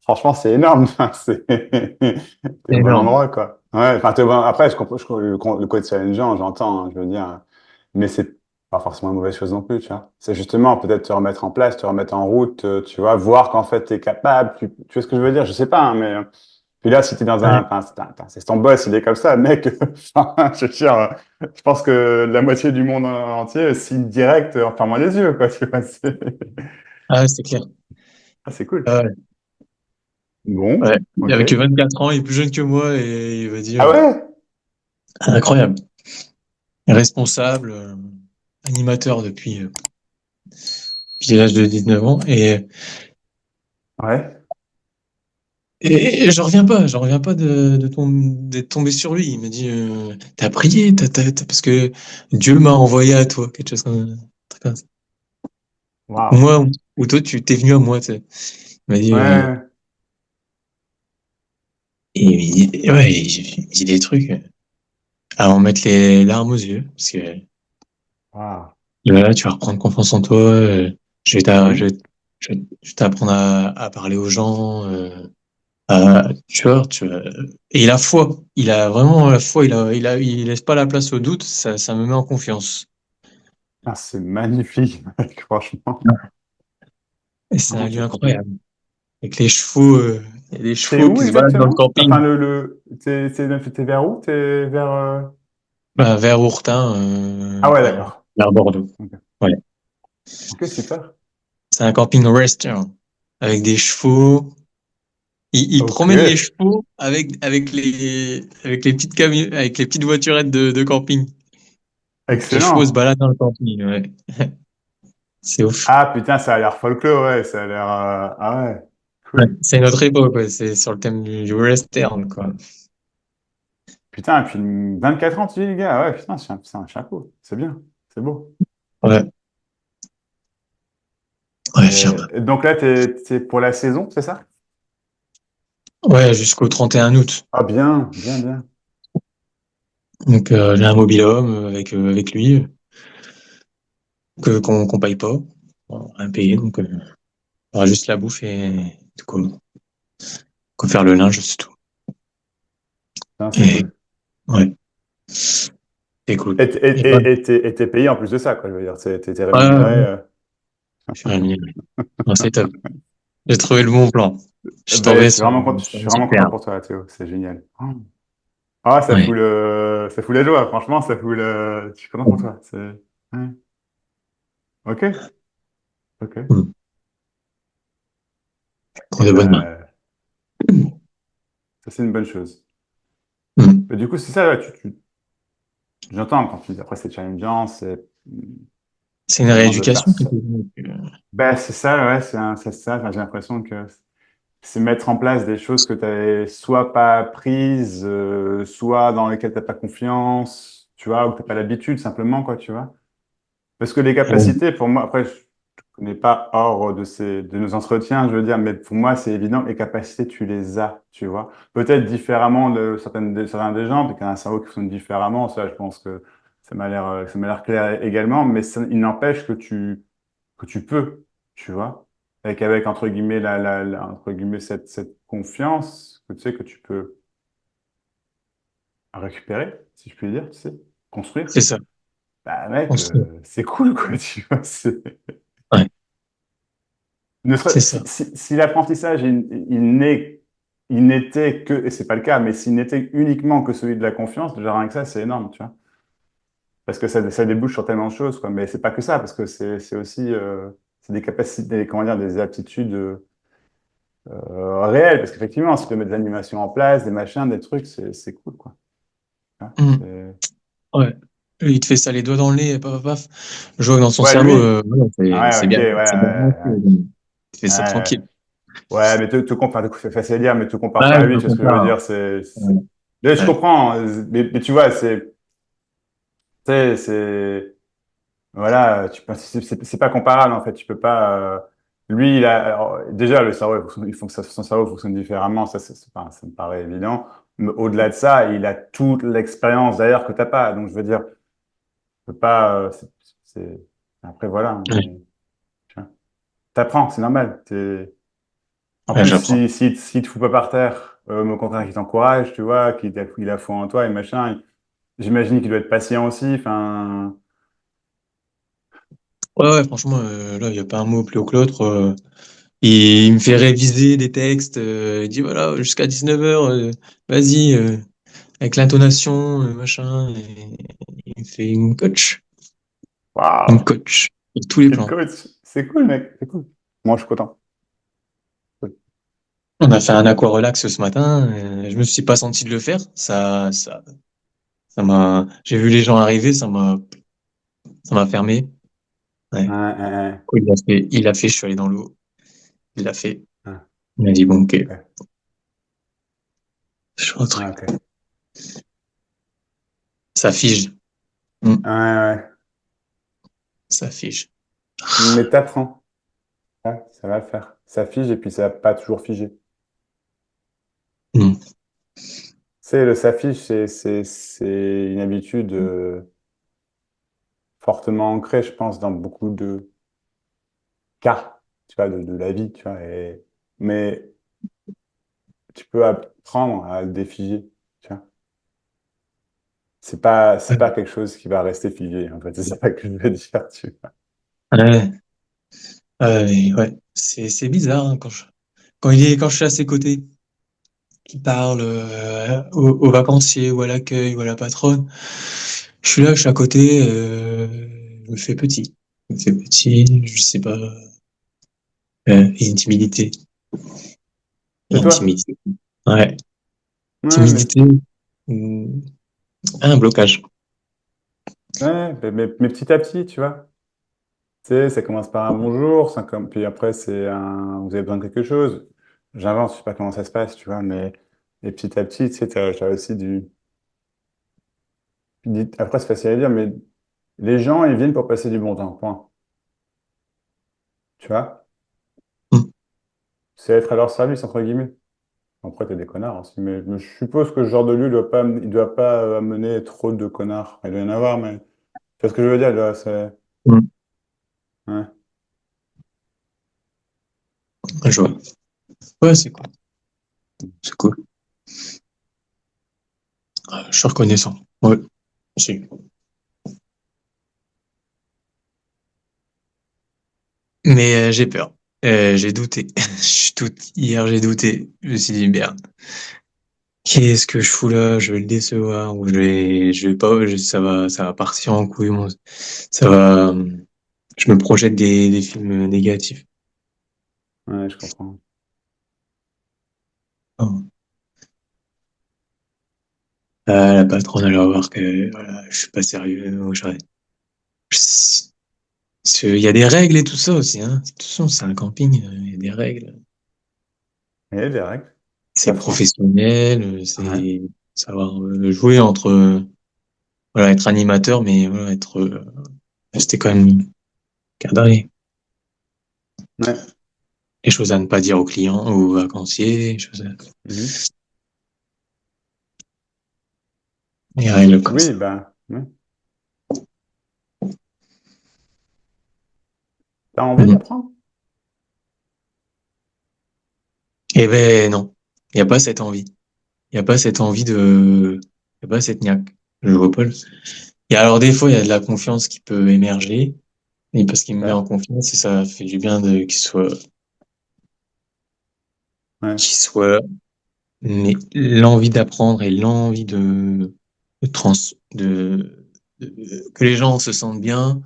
franchement, c'est énorme. T'es au bon Énorme. endroit, quoi. Ouais, enfin, après, je comprends, le côté challengeant, j'entends, hein, je veux dire, mais c'est pas forcément une mauvaise chose non plus, tu vois. C'est justement peut-être te remettre en place, te remettre en route, tu vois, voir qu'en fait, t'es capable, tu vois ce que je veux dire? Je sais pas, hein, mais, puis là, si t'es dans un, Ouais. enfin, c'est ton boss, il est comme ça, mec, enfin, je veux dire, je pense que la moitié du monde entier signe direct en fermant les yeux, quoi, tu vois. Ah, c'est clair. Ah, c'est cool. Ah ouais. Bon, Ouais. Il ok. avait que 24 ans, il est plus jeune que moi et il va dire Ah ouais? incroyable. Responsable, animateur depuis l'âge de 19 ans Ouais. et j'en reviens pas d'être tombé sur lui. Il m'a dit t'as prié, parce que Dieu m'a envoyé à toi, quelque chose comme, un truc comme ça. Ou Waouh. moi, ou toi tu t'es venu à moi, tu sais. Il m'a dit Ouais. ouais, il dit des trucs à en mettre les larmes aux yeux parce que Waouh. voilà, tu vas reprendre confiance en toi. Mhm. Je vais t'apprendre à parler aux gens. Et il a foi. Il a vraiment la foi. Il laisse pas la place au doute. Ça me met en confiance. Ah, c'est magnifique, mec, franchement. Et c'est un Vraiment, lieu c'est trop cool. incroyable. Avec les chevaux, il y a des T'es chevaux où qui se baladent dans le exactement? Enfin, camping. t'es vers où? T'es vers. Bah, vers Ourtin, Ah ouais, d'accord. vers Bordeaux. Ok, Ouais. ok, super. C'est un camping western avec des chevaux. Il Ok, promène les chevaux avec les petites avec les petites voiturettes de camping. Donc les chevaux se excellent. baladent dans le camping, ouais. C'est ouf. Ah putain, ça a l'air folklore, ouais, ça a l'air. Ah ouais, Ouais. cool. C'est notre époque, ouais. C'est sur le thème du western, quoi. Putain, et puis 24 ans, tu dis, les gars, ah ouais, putain, c'est un chapeau. C'est bien, c'est beau. Ouais, ouais, firme. Et donc là, t'es pour la saison, c'est ça? Ouais, jusqu'au 31 août. Ah bien, bien, bien. Donc j'ai un mobil-home avec lui qu'on paye pas. On rien payé, donc on aura juste la bouffe et de quoi faire le linge, c'est tout. Putain, c'est Et cool. ouais, c'est cool. Et Et ouais, et t'es payé en plus de ça, quoi. Je veux dire, t'es ouais, rémunéré. ouais, je suis rémunéré. Non, c'est top. J'ai trouvé le bon plan. Je suis Ben, tombé sur je sur suis une vraiment content super. pour toi, Théo. C'est génial. Oh. Ah, Ouais. ça fout la joie. Franchement, ça fout le. Je suis content pour toi. Ouais. Ok, ok. Mm. Trop Et de bonnes mains. ben, ça c'est une bonne chose. Mm. Mais du coup, c'est ça. Là, j'entends quand tu dis après c'est challengeant, C'est une ça demande de faire rééducation, ça. quelque part. Donc, Ben, c'est ça, ouais. C'est ça. Enfin, j'ai l'impression que c'est mettre en place des choses que tu n'avais soit pas apprises, soit dans lesquelles tu n'as pas confiance, tu vois, ou que tu n'as pas l'habitude simplement, quoi, tu vois. Parce que les capacités, pour moi, après, je ne connais pas hors de nos entretiens, je veux dire, mais pour moi, c'est évident que les capacités, tu les as, tu vois. Peut-être différemment de certains des gens, puis qu'il y a un cerveau qui fonctionne différemment, ça, je pense que ça m'a l'air clair également, mais il n'empêche que tu peux, tu vois. Avec entre guillemets, entre guillemets, cette confiance que tu sais que tu peux récupérer, si je puis dire, tu sais, construire. c'est ça. Bah, mec, Construire. c'est cool, quoi, tu vois. Ouais, c'est ça. Si l'apprentissage, il n'était que, et c'est pas le cas, mais s'il n'était uniquement que celui de la confiance, déjà rien que ça, c'est énorme, tu vois. Parce que ça débouche sur tellement de choses, quoi. Mais c'est pas que ça, parce que c'est aussi, c'est des capacités, comment dire, des aptitudes réelles. Parce qu'effectivement, si tu peux mettre des animations en place, des machins, des trucs, c'est cool, quoi. Hein, Mm. Ouais. Il te fait ça les doigts dans le nez, paf, paf, paf. Je vois que dans son Ouais, cerveau, lui. voilà, Ouais, ok, ouais, c'est bien ouais, pensé, ouais. il te fait ça Ouais, tranquille. ouais, mais enfin, c'est facile à dire, mais te compare pas Ouais, à je lui, me tu vois ce que je veux compare. dire, Ouais. mais je Ouais. comprends, mais tu vois, tu sais, voilà, c'est pas comparable, en fait, tu peux pas, lui, alors, déjà, le cerveau, il faut que son cerveau fonctionne différemment, ça me paraît évident, mais au-delà de ça, il a toute l'expérience d'ailleurs que t'as pas, donc je veux dire, tu peux pas, après, voilà, Ouais. mais, tu vois, t'apprends, c'est normal, En Ouais, plus, j'apprends. s'il te fout pas par terre, au contraire, qu'il t'encourage, tu vois, qu'il a foi en toi et machin, j'imagine qu'il doit être patient aussi. Enfin, Ouais, ouais, franchement, là, il y a pas un mot plus haut que l'autre. Il me fait réviser des textes. Il dit, voilà, jusqu'à 19h, vas-y, avec l'intonation, machin. Et il me fait une waouh, coach, sur tous les quel plans. coach! C'est cool, mec, c'est cool. Moi, je suis content. On a fait un aqua relax ce matin. Je me suis pas senti de le faire. Ça m'a. J'ai vu les gens arriver. Ça m'a fermé. Ouais. Ouais, ouais, ouais, Il a fait. Il a fait. Je suis allé dans l'eau. Il l'a fait. ouais. Il m'a dit bon, ok. Ok, Je rentre. ouais, ok. Ça fige. Hmm. Ouais, ouais. Ça fige. Mais t'apprends. Ouais, ça va le faire. Ça fige et puis ça va pas toujours figer. Tu Hmm. sais, le ça fige, c'est une habitude fortement ancrée, je pense, dans beaucoup de cas, tu vois, de la vie, tu vois. Mais tu peux apprendre à le défiger, tu vois. C'est pas quelque chose qui va rester figé, en fait. C'est ça que je veux dire, tu vois. Ouais. Ouais. C'est bizarre hein, quand je suis à ses côtés, qui parle aux vacanciers ou à l'accueil ou à la patronne. Je suis à côté, je me fais petit. Je me fais petit, je sais pas. Timidité. Et toi? Timidité. Ouais. Ouais, Timidité. hum, Un blocage. mais petit à petit, tu vois. Tu sais, ça commence par un bonjour, puis après, vous avez besoin de quelque chose. J'invente, je sais pas comment ça se passe, tu vois, mais et petit à petit, tu sais, t'as aussi après, c'est facile à dire, mais les gens, ils viennent pour passer du bon temps, point. Tu vois? Hum. C'est être à leur service, entre guillemets. Après, t'as des connards aussi, mais je suppose que ce genre de lieu, il doit pas amener trop de connards. Il doit y en avoir, mais tu vois ce que je veux dire, là, c'est... Hum. Ouais. Je vois. Ouais, c'est cool. C'est cool. Je suis reconnaissant. Ouais. Si. Mais j'ai peur. J'ai douté. Hier, j'ai douté. Je me suis dit, merde. Qu'est-ce que je fous là? Je vais le décevoir ou je vais pas, ça va partir en couille. Ça va, je me projette des films négatifs. Ouais, je comprends. Oh. La patronne, elle va voir que voilà, je suis pas sérieux. Je- il y a des règles et tout ça aussi. Hein. De toute façon, c'est un camping, il y a des règles. Il y a des règles. C'est T'apprends. professionnel, Ouais. c'est savoir jouer entre, voilà, être animateur, mais voilà, rester quand même cadré. Ouais. Les choses à ne pas dire aux clients, aux vacanciers, les choses Mhm. des règles comme Oui, ça. ben, ouais. T'as envie Mhm. d'apprendre? Eh ben non, il n'y a pas cette envie. Il n'y a pas cette envie de... Il n'y a pas cette niaque. Je vois pas. Et alors des fois, il y a de la confiance qui peut émerger, et parce qu'il me met en Ouais. confiance, et ça fait du bien de Ouais. qu'il soit là. Mais l'envie d'apprendre et l'envie de trans... que les gens se sentent bien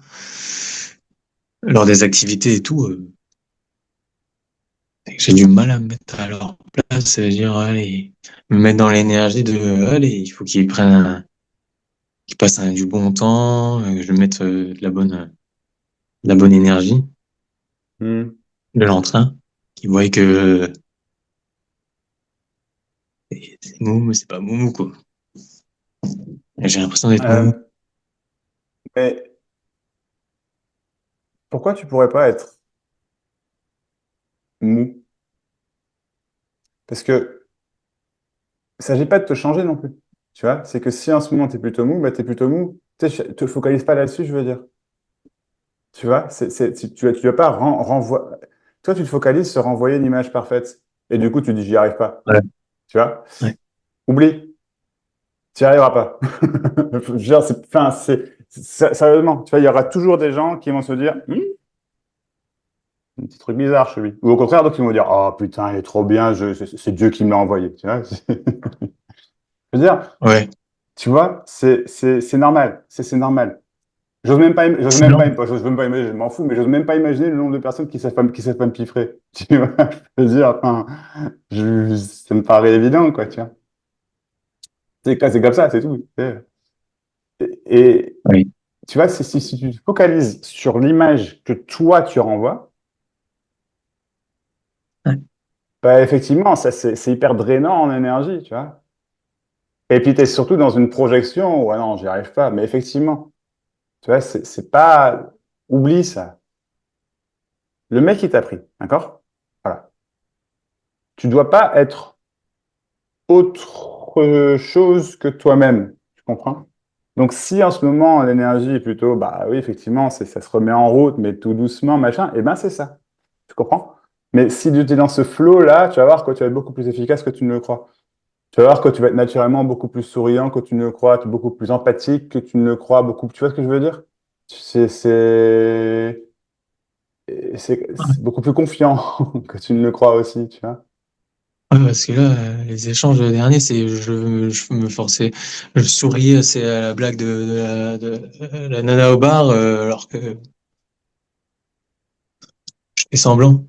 lors des activités et tout, j'ai du mal à me mettre à leur place, dire, allez, me mettre dans l'énergie de, allez, il faut qu'ils prennent qu'ils passent du bon temps, que je mette de la bonne énergie, Mhm. de l'entrain, qu'ils voient que c'est mou, mais c'est pas moumou, quoi. Et j'ai l'impression d'être Euh, moumou. mais pourquoi tu pourrais pas être mou? Parce que il s'agit pas de te changer non plus. Tu vois? C'est que si en ce moment tu es plutôt mou, bah tu es plutôt mou. Tu sais, te focalise pas là-dessus, je veux dire. Tu vois? Tu vas pas renvoyer. Toi, tu te focalises sur renvoyer une image parfaite. et du coup, tu dis, j'y arrive pas. Ouais, Tu vois? ouais. Oublie, tu n'y arriveras pas. Je veux dire, enfin, sérieusement, tu vois, il y aura toujours des gens qui vont se dire, un petit truc bizarre chez lui. Ou au contraire, d'autres qui vont dire, oh putain, il est trop bien, c'est Dieu qui me l'a envoyé. Tu vois? Je veux dire, Ouais. tu vois, c'est normal. C'est normal. Sinon, J'ose même pas imaginer, je m'en fous, mais j'ose même pas imaginer le nombre de personnes qui savent pas me piffrer. Tu vois, je veux dire, enfin, ça me paraît évident, quoi, tu vois. C'est comme ça, c'est tout. Et oui. tu vois, si tu te focalises sur l'image que toi tu renvoies, Ouais. bah, effectivement, ça, c'est hyper drainant en énergie, tu vois. Et puis, tu es surtout dans une projection, ouais, non, j'y arrive pas. Mais effectivement, tu vois, c'est pas, oublie ça. Le mec, il t'a pris, d'accord? Voilà. Tu dois pas être autre chose que toi-même. Tu comprends? Donc, si en ce moment, l'énergie est plutôt, bah oui, effectivement, ça se remet en route, mais tout doucement, machin, eh ben, c'est ça. Tu comprends? Mais si tu es dans ce flow-là, tu vas voir que tu vas être beaucoup plus efficace que tu ne le crois. Tu vas voir que tu vas être naturellement beaucoup plus souriant que tu ne le crois, beaucoup plus empathique que tu ne le crois, beaucoup, tu vois ce que je veux dire? C'est, c'est, c'est beaucoup plus confiant que tu ne le crois aussi, tu vois? Ouais, parce que là, les échanges derniers, je me forçais, je souriais, c'est à la blague de la nana au bar, alors que je fais semblant.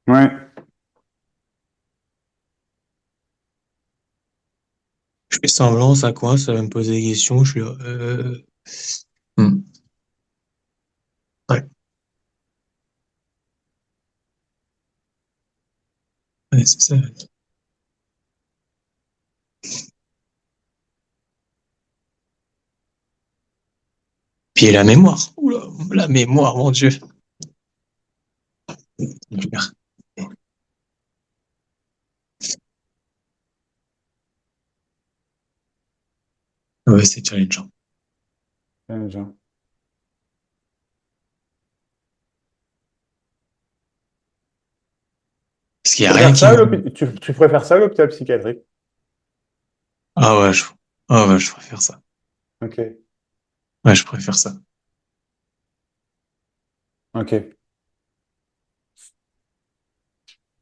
Ouais. Je fais semblant, ça coince, ça va me poser des questions, je suis là, hmm, ouais, ouais, c'est ça. Puis la mémoire, oula, la mémoire, mon Dieu. Ouais, c'est challengeant. Genre. Parce qu'il y Tu a rien préfères qui ça me... ou tu préfères ça ou l'hôpital psychiatrique? Ah ouais, ah ouais, je préfère ça. Ok, Ouais, je préfère ça. ok.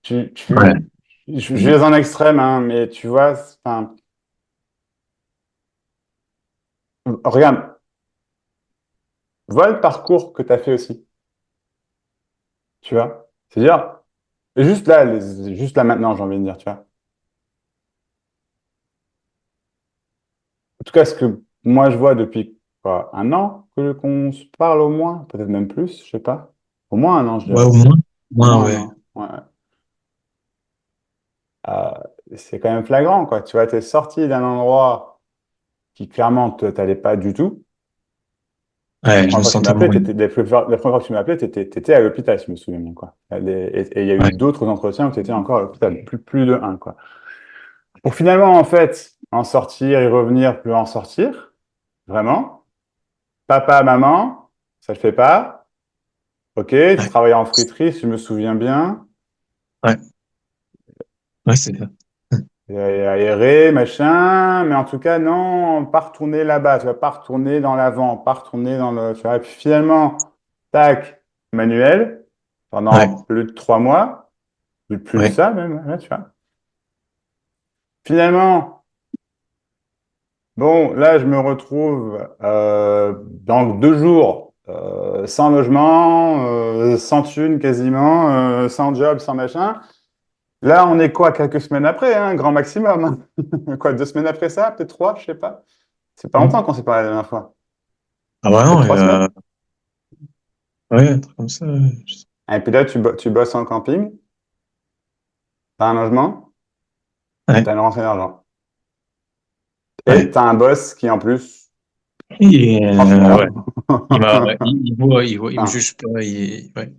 Tu, Ouais. tu, je vais dans un extrême, hein, mais tu vois, enfin, regarde, vois le parcours que tu as fait aussi, tu vois. C'est-à-dire, juste là maintenant, j'ai envie de dire, tu vois. En tout cas, ce que moi je vois depuis quoi, un an que qu'on se parle au moins, peut-être même plus, je sais pas. Au moins un an, je Ouais, dirais. au moins. Au Ouais, moins un ouais. an. Ouais. Euh, c'est quand même flagrant, quoi. Tu vois, tu es sorti d'un endroit qui clairement t'allait pas du tout. La Ouais, je première me fois que tu sentais m'as appelé, mourir. la première fois que tu m'as appelé, t'étais à l'hôpital, si je me souviens bien, quoi. Et il y a eu Ouais, d'autres entretiens où tu étais encore à l'hôpital, plus de un, quoi. Pour finalement, en fait, en sortir et revenir, plus en sortir, vraiment. Papa, maman, ça le fait pas. Ok, tu ouais, travailles en friterie, si je me souviens bien. ouais, ouais, c'est ça. Et aéré, machin. Mais en tout cas, non, pas retourner là-bas, tu vas pas retourner dans l'avant, pas retourner dans le. Tu vois, et puis finalement, tac, manuel, pendant Ouais, plus de 3 mois, plus de ouais, ça même, ouais, tu vois. Finalement, bon, là, je me retrouve dans 2 jours sans logement, sans thune quasiment, sans job, sans machin. Là, on est quoi, quelques semaines après, hein, grand maximum, hein. Quoi, 2 semaines après ça, peut-être trois, je sais pas. C'est pas longtemps hmm. qu'on s'est parlé la dernière fois. Ah bah Peut-être non, 3 semaines. ouais, un truc comme ça. Et puis là, tu bosses en camping, t'as un logement et Ouais, t'as une rentrée d'argent. Et ouais. t'as un boss qui, en plus, Et, ouais. franchement, Ouais, il me enfin, juge pas, ouais,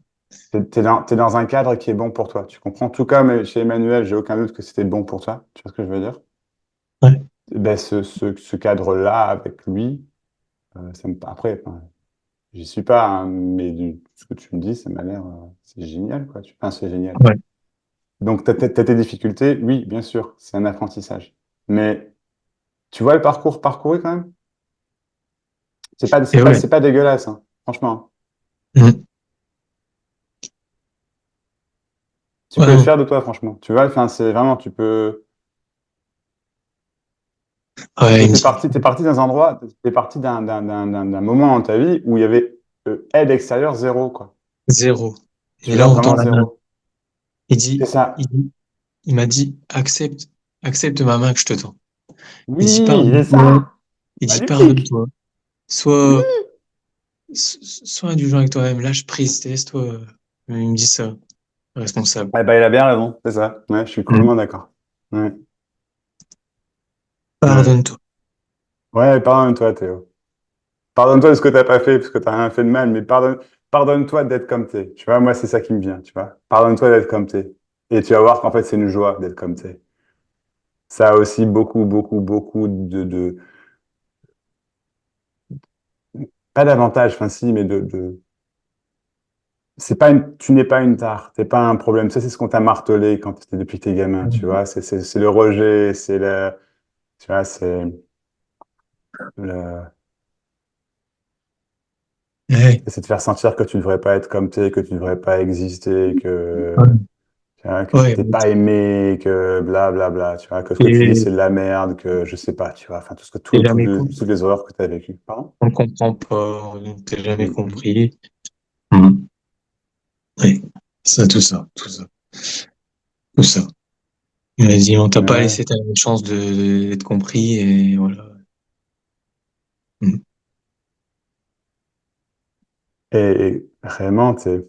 t'es dans un cadre qui est bon pour toi. Tu comprends? En tout cas, mais chez Emmanuel, j'ai aucun doute que c'était bon pour toi. Tu vois ce que je veux dire? ouais, Eh ben, ce cadre-là, avec lui, après, enfin, j'y suis pas, hein, mais ce que tu me dis, ça m'a l'air, c'est génial, quoi. Enfin, c'est génial. ouais. Donc, t'as tes difficultés, oui, bien sûr, c'est un apprentissage. Mais tu vois le parcours parcouru quand même? Et ouais. C'est pas dégueulasse, hein, franchement. Mm. Tu Ouais, peux être non. fier de toi, franchement. Tu vois, enfin, c'est vraiment, tu peux. Ouais, il me dit T'es parti dans un endroit, t'es parti d'un moment dans ta vie où il y avait aide extérieure zéro, quoi. zéro. Tu Et là, vois, on tend vraiment la main. zéro. Il C'est dit, ça. il m'a dit, accepte ma main que je te tends. Il dit, Oui, c'est pardonne-toi. ça. Il dit, Magnifique. pardonne-toi. Oui. Sois, sois indulgent avec toi-même. Lâche prise, laisse-toi. Il me dit ça, responsable. Eh ben, il a bien raison, c'est ça. Ouais, je suis Mm. complètement d'accord. Ouais. Ouais. Pardonne-toi. Ouais, pardonne-toi, Théo. Pardonne-toi de ce que t'as pas fait, parce que t'as rien fait de mal, mais pardonne-toi d'être comme t'es. Tu vois, moi, c'est ça qui me vient, tu vois. Pardonne-toi d'être comme t'es. Et tu vas voir qu'en fait, c'est une joie d'être comme t'es. Ça a aussi beaucoup pas d'avantages, enfin si, mais c'est pas tu n'es pas une tare, t'es pas un problème. Ça, c'est ce qu'on t'a martelé quand t'étais depuis tes gamins, tu vois. C'est le rejet, tu vois, le, Ouais, c'est de faire sentir que tu ne devrais pas être comme t'es, que tu ne devrais pas exister, ouais, tu vois, que ouais. t'es pas aimé, que bla bla bla, tu vois, que ce que tu dis Et c'est de la merde, que je sais pas, tu vois, enfin t'es jamais con. toutes les horreurs que tu as vécues. Pardon? On ne comprend pas, on t'es jamais Mhm. compris. Mm. Ouais, ça, tout ça, tout ça, tout ça. Il m'a dit, on t'a pas Ouais. laissé ta chance d'être compris et voilà. Mm. Et vraiment, t'as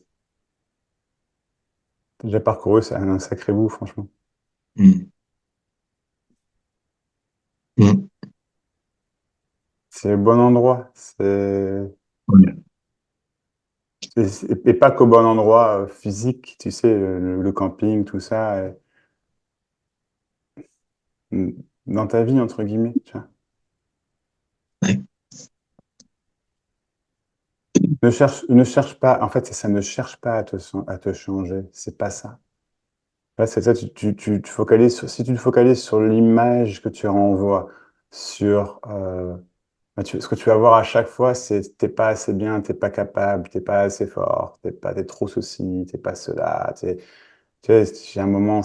déjà parcouru c'est un sacré bout, franchement. Mm. Mm. C'est le bon endroit. Ouais. Et pas qu'au bon endroit physique, tu sais, le camping, tout ça, mm, dans ta vie, entre guillemets, tu vois. Ouais. Ne cherche pas, en fait, c'est ça, ne cherche pas à te changer. C'est pas ça. Ouais, c'est ça, tu focalises si tu te focalises sur l'image que tu renvoies, sur ce que tu vas voir à chaque fois, c'est t'es pas assez bien, t'es pas capable, t'es pas assez fort, t'es trop ceci, t'es pas cela. Tu sais, j'ai un moment,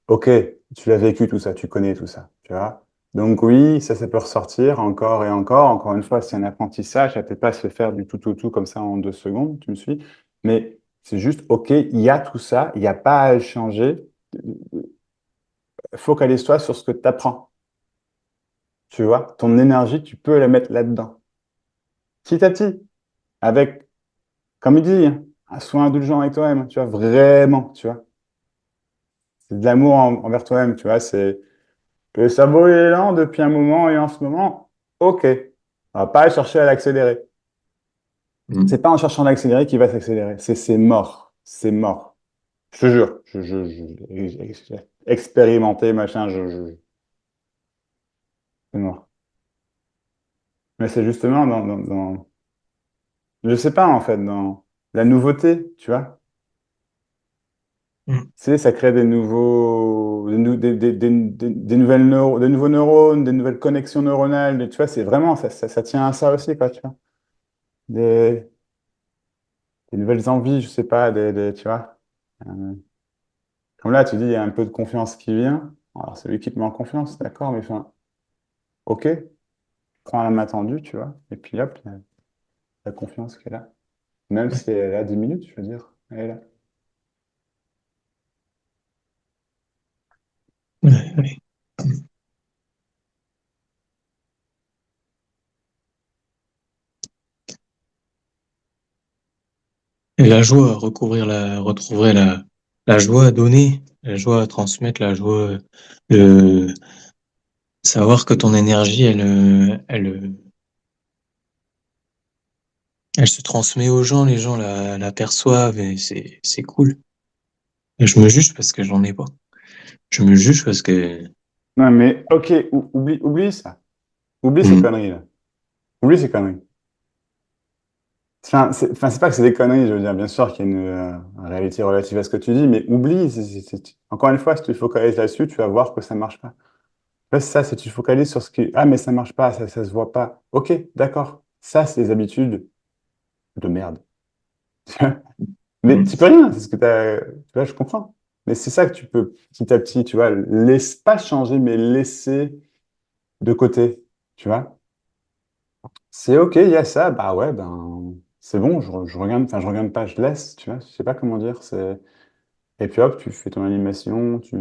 ok, tu l'as vécu tout ça, tu connais tout ça, tu vois. Donc oui, ça peut ressortir encore et encore. Encore une fois, c'est un apprentissage, ça peut pas se faire du tout au tout comme ça en 2 secondes, tu me suis. Mais c'est juste, ok, il y a tout ça, il n'y a pas à le changer. Focalise-toi sur ce que tu apprends, tu vois. Ton énergie, tu peux la mettre là-dedans. Petit à petit, avec, comme il dit, hein, sois indulgent avec toi-même, tu vois, vraiment, tu vois. C'est de l'amour envers toi-même, tu vois. C'est le cerveau il est lent depuis un moment et en ce moment, ok. On va pas chercher à l'accélérer. Mm. C'est pas en cherchant à l'accélérer qu'il va s'accélérer. C'est mort. C'est mort. Je te jure. J'ai expérimenté, machin, c'est mort. Mais c'est justement je sais pas en fait, dans la nouveauté, tu vois. Mm. Tu sais, ça crée des nouvelles des nouveaux neurones, des nouvelles connexions neuronales. Tu vois, c'est vraiment, ça tient à ça aussi, quoi, tu vois. Des, des nouvelles envies, je sais pas, tu vois. Euh, Comme là, tu dis, il y a un peu de confiance qui vient. Alors, c'est lui qui te met en confiance, d'accord, mais enfin, ok, prends la main tendue, tu vois, et puis hop, il y a la confiance qui est là. Même Ouais. si elle est là 10 minutes, je veux dire, elle est là. Ouais, ouais. Et la joie, retrouver la joie à donner, la joie à transmettre, la joie de savoir que ton énergie, elle se transmet aux gens, les gens la perçoivent et c'est cool. Et je me juge parce que j'en ai pas. Je me juge parce que, Non, mais ok, oublie ça. Oublie ces Hmm. conneries, là. Oublie ces conneries. Enfin, c'est pas que c'est des conneries, je veux dire, bien sûr qu'il y a une réalité relative à ce que tu dis, mais oublie, encore une fois, si tu te focalises là-dessus, tu vas voir que ça marche pas. Ouais, c'est ça, si tu te focalises sur ce qui, ah, mais ça marche pas, ça se voit pas. Ok, d'accord. Ça, c'est des habitudes de merde. Mais tu peux Mm. rien, c'est ce que tu vois, je comprends. Mais c'est ça que tu peux, petit à petit, tu vois, laisse pas changer, mais laisser de côté, tu vois. C'est OK, il y a ça, bah ouais, ben c'est bon, je regarde, enfin je regarde pas, je laisse, tu vois, je sais pas comment dire, c'est et puis hop, tu fais ton animation, tu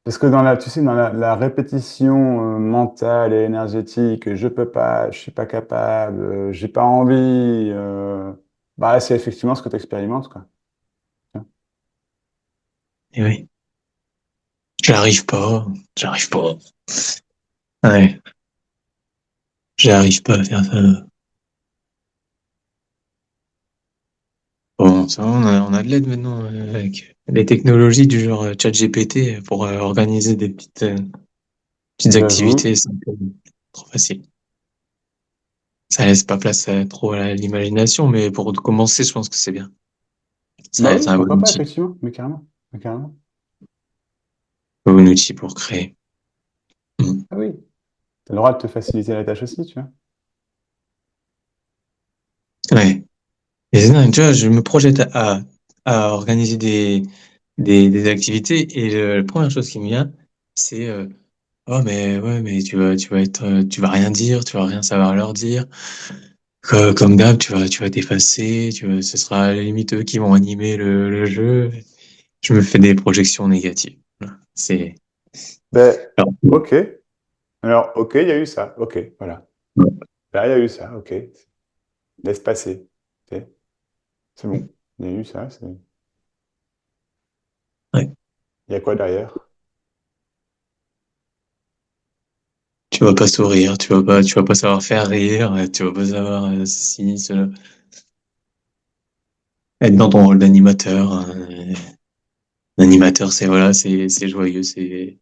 parce que dans la, tu sais, dans la répétition mentale et énergétique, je peux pas, je suis pas capable, j'ai pas envie, bah c'est effectivement ce que tu expérimentes, quoi. Et oui, j'arrive pas. Ouais, j'arrive pas à faire ça. Bon, ça va, on a de l'aide maintenant avec les technologies du genre ChatGPT pour organiser des petites J'avoue. activités. C'est un peu trop facile. Ça laisse pas place trop à l'imagination, mais pour commencer, je pense que c'est bien. Bah C'est oui, un bon pourquoi pas, outil. effectivement, mais carrément, mais carrément. Un bon outil pour créer. Mm. Ah oui, t'as le droit de te faciliter la tâche aussi, tu vois. Ouais. Et c'est dingue, tu vois, je me projette à organiser des activités et la première chose qui me vient, c'est oh mais ouais mais tu vas être tu vas rien dire, tu vas rien savoir leur dire. Comme d'hab, tu vas t'effacer, ce sera à la limite eux qui vont animer le jeu. Je me fais des projections négatives. Voilà. C'est Ben, alors, ok. Alors, ok, il y a eu ça. Ok, voilà. Là, il y a eu ça. Ok. Laisse passer. Ok. C'est bon. Il y a eu ça. ouais. Il y a quoi derrière? Tu vas pas sourire, tu vas pas savoir faire rire, tu vas pas savoir ceci, cela. Être dans ton rôle d'animateur. L'animateur, c'est voilà, c'est joyeux, c'est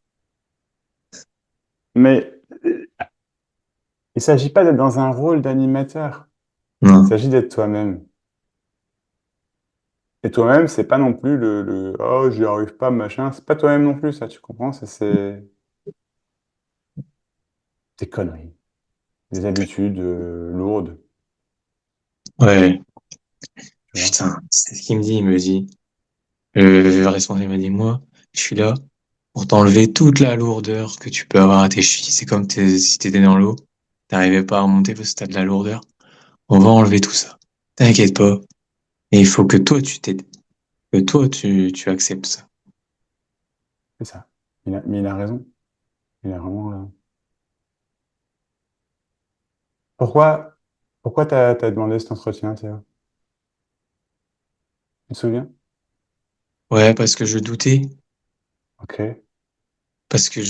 Mais il ne s'agit pas d'être dans un rôle d'animateur. Il non, s'agit d'être toi-même. Et toi-même, c'est pas non plus oh, j'y arrive pas, machin. C'est pas toi-même non plus, ça, tu comprends? Ça, c'est des conneries. Des habitudes lourdes, ouais, tu vois? putain, c'est ce qu'il me dit, il me dit, le responsable m'a dit, moi, je suis là pour t'enlever toute la lourdeur que tu peux avoir à tes chevilles. C'est comme si t'étais dans l'eau, t'arrivais pas à remonter parce que t'as de la lourdeur. On va enlever tout ça. T'inquiète pas. Et il faut que toi, tu t'aides, que toi, tu acceptes ça. C'est ça. Mais il a raison. Il a vraiment. Pourquoi, pourquoi t'as demandé cet entretien, Théo? Tu te souviens? Ouais, Ok. parce que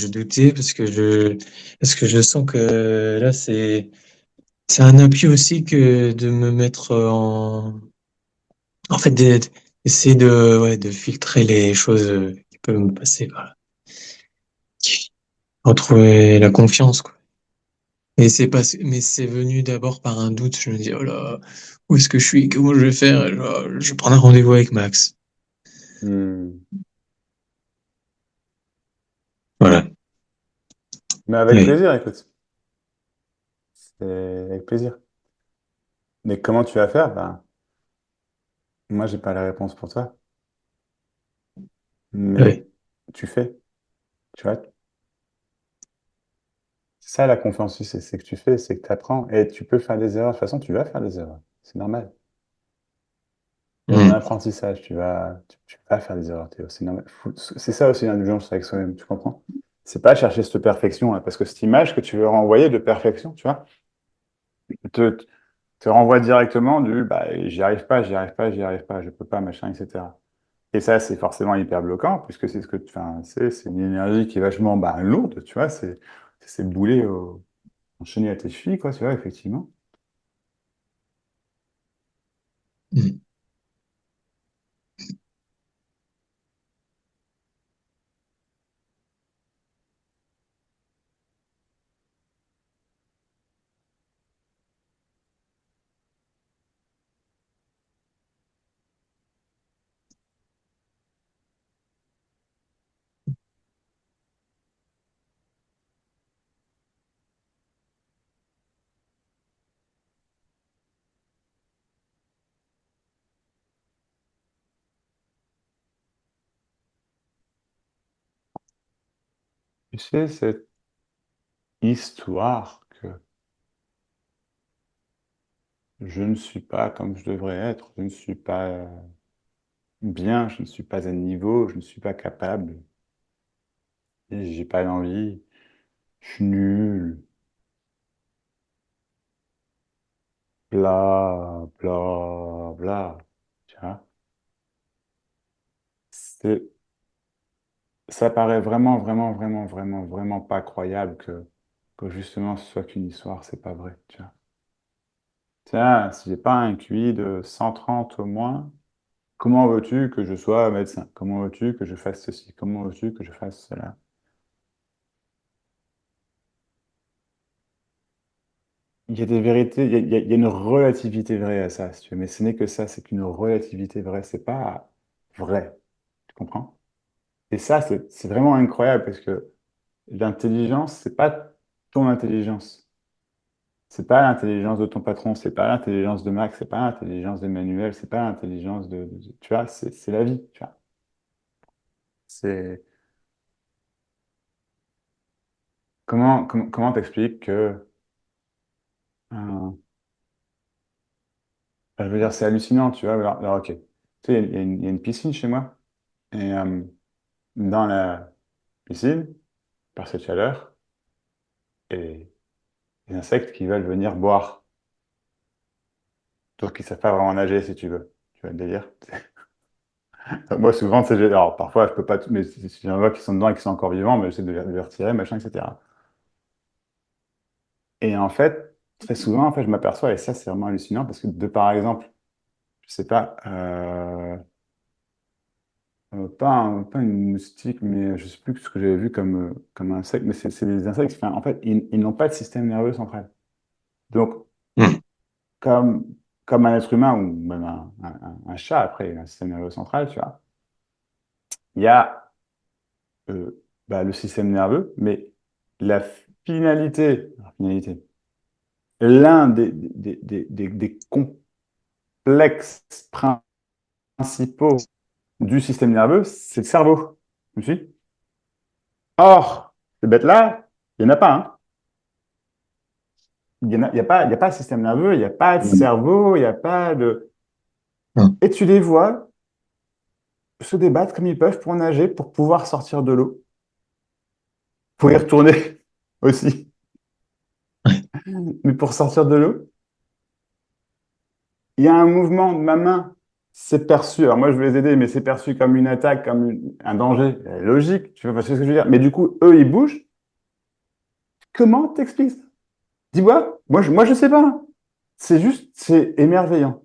je sens que là, c'est un appui aussi que de me mettre en fait, d'essayer ouais, de filtrer les choses qui peuvent me passer, voilà. Retrouver la confiance, quoi. Et mais c'est venu d'abord par un doute. Je me dis, oh là, où est-ce que je suis? Comment je vais faire? Je vais prendre un rendez-vous avec Max. Hmm. Voilà. Mais avec Oui, plaisir, écoute. C'est avec plaisir. Mais comment tu vas faire? Ben, moi, j'ai pas la réponse pour toi. oui, Mais tu fais. Tu vois? C'est ça la confiance, c'est que tu fais, c'est que tu apprends. Et tu peux faire des erreurs. De toute façon, tu vas faire des erreurs. C'est normal. Même en hmm, apprentissage, tu vas faire des erreurs, Théo. C'est normal. C'est ça aussi l'indulgence avec soi-même, tu comprends? C'est pas chercher cette perfection, hein, parce que cette image que tu veux renvoyer de perfection, tu vois, te, te renvoie directement du bah, j'y arrive pas, j'y arrive pas, j'y arrive pas, je peux pas, machin, etc. Et ça, c'est forcément hyper bloquant, puisque c'est ce que enfin, c'est une énergie qui est vachement bah, lourde, tu vois, c'est bouler enchaîné à tes chevilles, quoi, tu vois, effectivement. hmm. Tu sais, cette histoire que je ne suis pas comme je devrais être, je ne suis pas bien, je ne suis pas à niveau, je ne suis pas capable, et j'ai pas d'envie, je suis nul, bla, bla, bla. Tu vois? C'est, ça paraît vraiment, vraiment, vraiment, vraiment, vraiment pas croyable que justement ce soit qu'une histoire, c'est pas vrai, tu vois. Tiens, si j'ai pas un QI de 130 au moins, comment veux-tu que je sois médecin? Comment veux-tu que je fasse ceci? Comment veux-tu que je fasse cela? Il y a des vérités, il y a une relativité vraie à ça, si tu veux, mais ce n'est que ça, c'est qu'une relativité vraie, c'est pas vrai, tu comprends? Et ça, c'est vraiment incroyable parce que l'intelligence, c'est pas ton intelligence. C'est pas l'intelligence de ton patron, c'est pas l'intelligence de Max, c'est pas l'intelligence d'Emmanuel, c'est pas l'intelligence tu vois, c'est la vie, tu vois. C'est comment t'expliques que je veux dire, c'est hallucinant, tu vois. Alors, ok. Tu sais, il y a une piscine chez moi. Et dans la piscine, par cette chaleur, et des insectes qui veulent venir boire. Sauf qu'ils ne savent pas vraiment nager, si tu veux. Tu vois le délire? Moi, souvent, alors parfois, je peux pas, mais si j'en vois qui sont dedans et qui sont encore vivants, mais j'essaie de les retirer, machin, etc. Et en fait, très souvent, en fait, je m'aperçois, et ça, c'est vraiment hallucinant, parce que par exemple, je sais pas, pas une moustique, mais je sais plus ce que j'avais vu comme insecte, mais c'est des insectes, enfin, en fait, ils n'ont pas de système nerveux central. Donc, Hmm. comme, comme un être humain ou même un chat, après, il a un système nerveux central, tu vois, il y a bah, le système nerveux, mais la finalité, l'un des complexes principaux du système nerveux, c'est le cerveau. Tu me suis? Or, ces bêtes-là, il n'y en a pas, hein. Il y a pas de système nerveux, il n'y a pas de Hmm. cerveau, il n'y a pas de... Hmm. Et tu les vois se débattre comme ils peuvent pour nager, pour pouvoir sortir de l'eau, pour y retourner aussi. Ouais. Mais pour sortir de l'eau, il y a un mouvement de ma main. C'est perçu, alors moi je veux les aider, mais c'est perçu comme une attaque, comme un danger. Logique, tu vois, c'est ce que je veux dire. Mais du coup, eux, ils bougent. Comment t'expliques ça? Dis-moi, moi je sais pas. C'est juste, c'est émerveillant.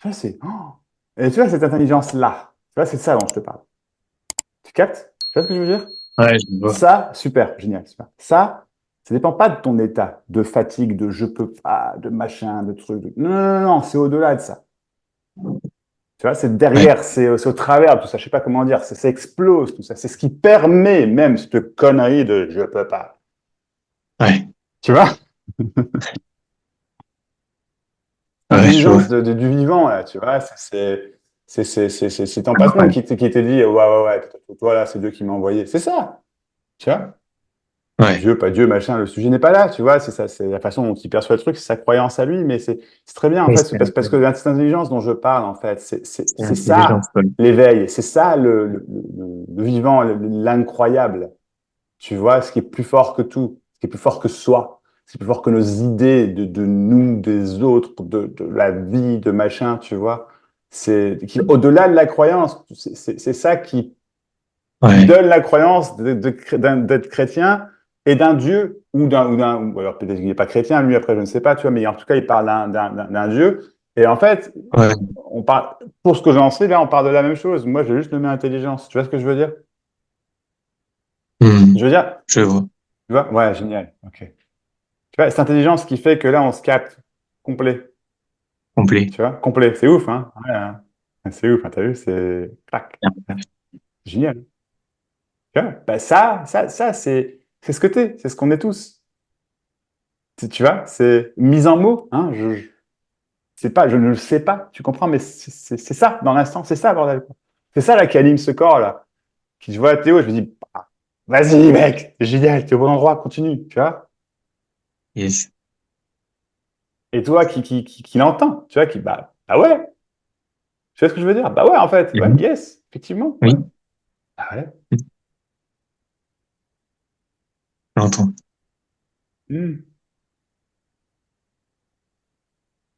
Ça, c'est... oh. Et tu vois, cette intelligence-là, tu vois, c'est de ça dont je te parle. Tu captes? Tu vois ce que je veux dire? Ouais, je vois. Ça, super, génial, super. Ça dépend pas de ton état de fatigue, de je peux pas, de machin, de trucs. Non, non, non, non, c'est au-delà de ça. Tu vois, c'est Ouais. derrière, c'est au travers de tout ça. Je sais pas comment dire. Ça explose tout ça. C'est ce qui permet même cette connerie de je peux pas. Ouais. Tu vois? Ouais, je vois. L'intelligence du vivant, là, tu vois, c'est ton patron Ouais. qui te dit, ouais, ouais, ouais, toi, là, c'est Dieu qui m'a envoyé. C'est ça, tu vois? Ouais. Dieu, pas Dieu, machin, le sujet n'est pas là, tu vois, c'est ça, c'est la façon dont il perçoit le truc, c'est sa croyance à lui, mais c'est très bien, en Ouais, fait, c'est parce que l'intelligence dont je parle, en fait, c'est c'est l'intelligence, ça, quoi. l'éveil, c'est ça, le vivant, l'incroyable, tu vois, ce qui est plus fort que tout, ce qui est plus fort que soi, ce qui est plus fort que nos idées de nous, des autres, de la vie, de machin, tu vois, au-delà de la croyance, c'est ça qui Ouais. donne la croyance d'être chrétien et d'un Dieu, ou alors peut-être qu'il n'est pas chrétien, lui, après, je ne sais pas, tu vois, mais en tout cas, il parle d'un Dieu. Et en fait, Ouais. on parle, pour ce que j'en sais, là, on parle de la même chose. Moi, je vais juste nommer intelligence. Tu vois ce que je veux dire? Hmm. Je veux dire, Je vois. tu vois? Ouais, génial. OK. Tu vois, c'est intelligence qui fait que là, on se capte complet. Complet. Tu vois? Complet. C'est ouf, hein? Ouais, hein. C'est ouf, hein, t'as vu? C'est clac. Génial. Tu vois? Bah, ça, c'est ce que t'es. C'est ce qu'on est tous. Tu vois, c'est mise en mots, hein, c'est pas, je ne le sais pas, tu comprends, mais c'est ça, dans l'instant, c'est ça, bordel, quoi. C'est ça, là, qui anime ce corps, là. Qui, je vois Théo, je me dis, ah. Vas-y, mec, c'est génial, t'es au bon endroit, continue, tu vois. Yes. Et toi qui l'entends, tu vois, bah ouais, tu vois ce que je veux dire? Bah ouais, en fait, ouais, Mhm. yes, effectivement, Oui, ouais. Ah ouais. j'entends. Hmm.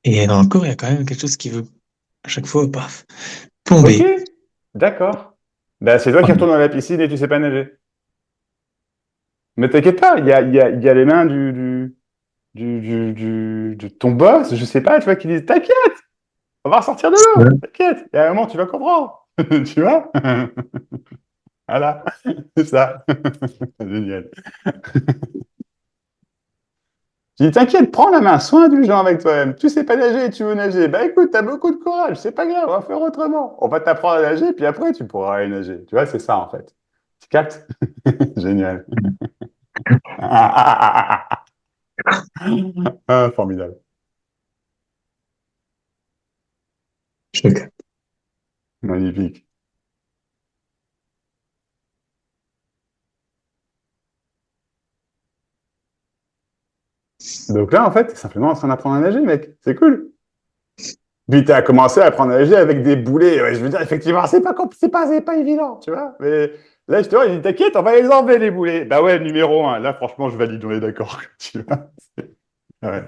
Et dans le corps, il y a quand même quelque chose qui veut, à chaque fois, paf, Ok, tomber. d'accord. Bah, c'est toi qui retournes dans la piscine et tu sais pas nager. Mais t'inquiète pas, il y a les mains de ton boss, je sais pas, tu vois, qui disent, t'inquiète, on va ressortir de Ouais. l'eau, t'inquiète, et à un moment, tu vas comprendre, tu vois? Voilà, c'est ça. Génial. Je dis, t'inquiète, prends la main, sois indulgent avec toi-même. Tu sais pas nager et tu veux nager. Bah écoute, t'as beaucoup de courage, c'est pas grave, on va faire autrement. On va t'apprendre à nager, puis après, tu pourras aller nager. Tu vois, c'est ça, en fait. Tu captes? Génial. Ah, formidable. Choc. Magnifique. Donc là, en fait, t'es simplement en train d'apprendre à nager, mec. C'est cool. Puis t'as commencé à apprendre à nager avec des boulets. Ouais, je veux dire, effectivement, c'est pas évident, tu vois. Mais là, justement, il dit, t'inquiète, on va les enlever, les boulets. Bah ouais, numéro un. Là, franchement, je valide, on est d'accord. Tu vois. Ouais.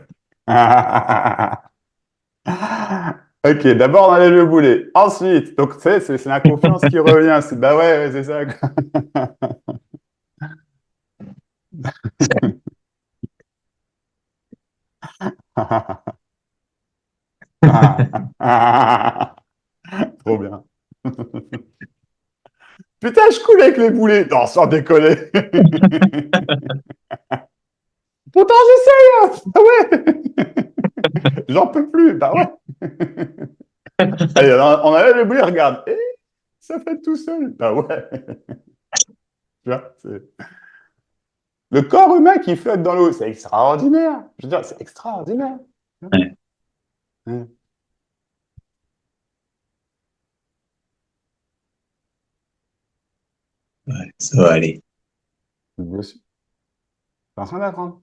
Ok, d'abord on enlève le boulet. Ensuite, donc tu sais, c'est la confiance qui revient. Bah ouais, ouais, c'est ça, quoi. Trop bien. Putain, je coule avec les boulets. Non, sans déconner. Pourtant, j'essaye, hein. Ah ouais. J'en peux plus. Bah ouais. Allez, on enlève le boulet, regarde. Et ça fait tout seul. Bah ouais. Tu vois, le corps humain qui flotte dans l'eau, c'est extraordinaire. Je veux dire, c'est extraordinaire. Ouais, Ouais. ouais, ça va aller. Bien sûr. T'es en train d'apprendre.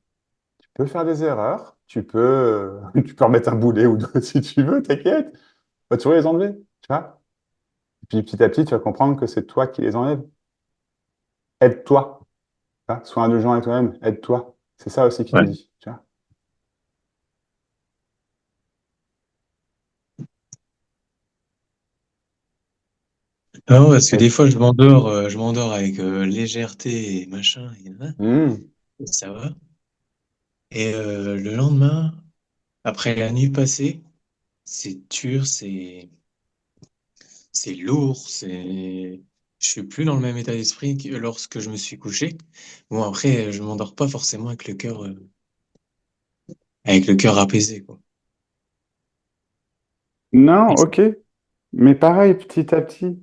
Tu peux faire des erreurs. Tu peux remettre un boulet ou deux si tu veux, t'inquiète. On va toujours les enlever. Tu vois? Et puis petit à petit, tu vas comprendre que c'est toi qui les enlèves. Aide-toi. Tu vois. Sois indulgent avec toi-même. Aide-toi. C'est ça aussi qui te Ouais. dit. Tu vois? Non, parce que des Aide- fois, je m'endors avec légèreté et machin, Hmm. et ça va. Et le lendemain, après la nuit passée, c'est dur, c'est lourd, je suis plus dans le même état d'esprit que lorsque je me suis couché. Bon, après, je m'endors pas forcément avec le cœur apaisé, quoi. Non, Et ok. Mais pareil, petit à petit.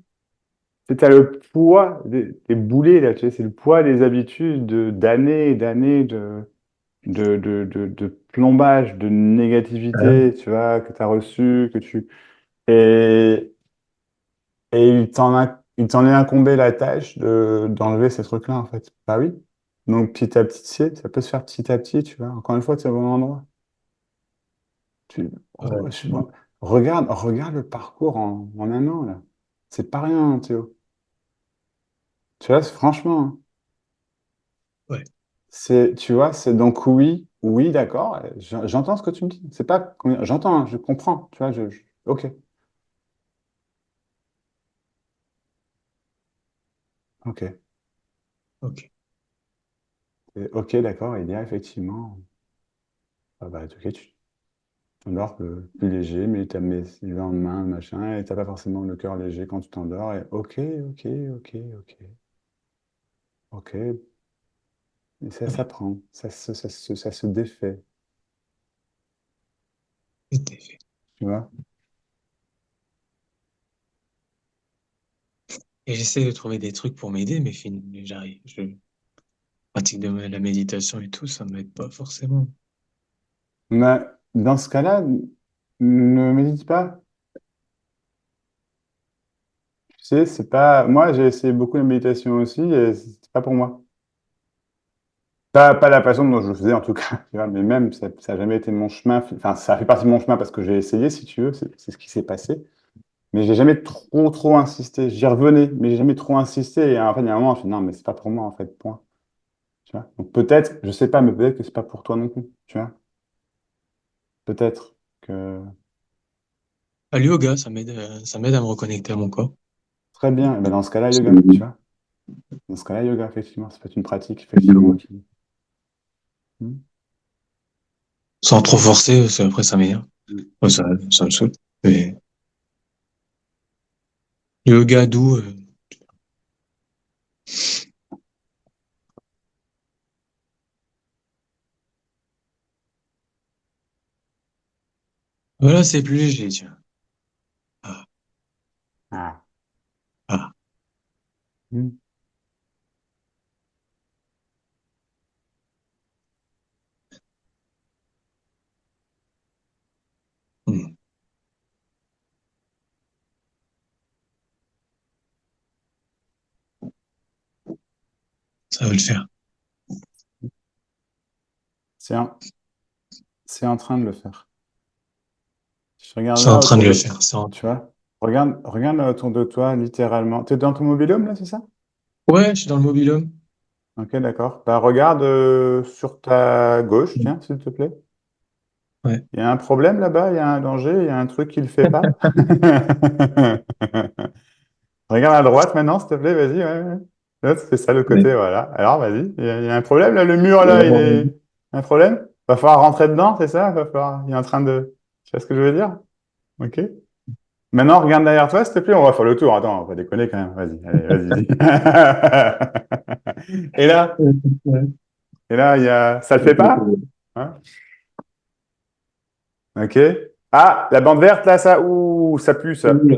C'est le poids des boulets, là, tu sais, c'est le poids des habitudes d'années et d'années de plombage, de ouais, négativité, tu vois, que tu as reçu, et, et il t'en est incombé la tâche d'enlever ces trucs-là, en fait. Bah oui. Donc, petit à petit, tu sais, ça peut se faire petit à petit, tu vois. Encore une fois, c'est au bon endroit. Tu, ouais, regarde le parcours en un an, là. C'est pas rien, Théo. Tu vois, franchement, hein. ouais. Tu vois, c'est donc oui, oui, d'accord. J'entends ce que tu me dis. C'est pas j'entends, hein, je comprends. Tu vois, ok, ok, Ok. ok, d'accord. Il y a effectivement, ah bah, ok, tu t'endors plus léger, mais le lendemain, machin, et t'as pas forcément le cœur léger quand tu t'endors. Et ok, ok, ok, ok, ok. Et ça Ouais, s'apprend, ça se défait. tout à fait. Tu vois? Et j'essaie de trouver des trucs pour m'aider, mais j'arrive. Je pratique la méditation et tout, ça m'aide pas forcément. Mais dans ce cas-là, ne médite pas. Tu sais, c'est pas. Moi, j'ai essayé beaucoup la méditation aussi, et c'est pas pour moi. Pas la façon dont je le faisais en tout cas, tu vois, mais même ça a jamais été mon chemin. Enfin, ça fait partie de mon chemin parce que j'ai essayé, si tu veux, c'est ce qui s'est passé. Mais j'ai jamais trop insisté. J'y revenais, mais j'ai jamais trop insisté. Et en fait, il y a un moment, je me suis dit, non, mais c'est pas pour moi en fait, point. Tu vois. Donc peut-être, je sais pas, mais peut-être que c'est pas pour toi non plus. Tu vois. Peut-être que Ah, le yoga, ça m'aide à me reconnecter à mon corps. très bien. Et ben dans ce cas-là, yoga, tu vois. Dans ce cas-là, yoga, effectivement, ça peut être une pratique effectivement qui. Hmm. Sans trop forcer, après ça m'énerve. Hmm. Ouais, ça me saoule. Mais le yoga doux, voilà, c'est plus léger, tiens. Ah, Ah. ah, Hmm. hmm, ça va le faire. C'est un- c'est en train de le faire. Je regarde C'est en là train de autour le de, faire. C'est en tu train. vois, regarde là autour de toi, littéralement. Tu es dans ton mobil-home, là, c'est ça? Ouais, je suis dans le mobil-home. Ok, d'accord. Bah, regarde sur ta gauche, tiens, s'il te plaît. Ouais. Il y a un problème là-bas, il y a un danger, il y a un truc qui ne le fait pas. Regarde à droite maintenant, s'il te plaît, vas-y. Ouais, ouais. Là, c'est ça le Ouais. côté, voilà. Alors, vas-y. Il y a un problème là, le mur là, il est. Un problème? Va falloir rentrer dedans, c'est ça? Va falloir. Il est en train de. Tu vois ce que je veux dire? Ok. Maintenant, regarde derrière toi, s'il te plaît, on va faire le tour. Attends, on va déconner quand même. Vas-y, allez, vas-y. Et là, Ouais. il y a. Ça le fait pas? Hein. Ok. Ah, la bande verte là, ça. Ouh, ça pue ça. Oula.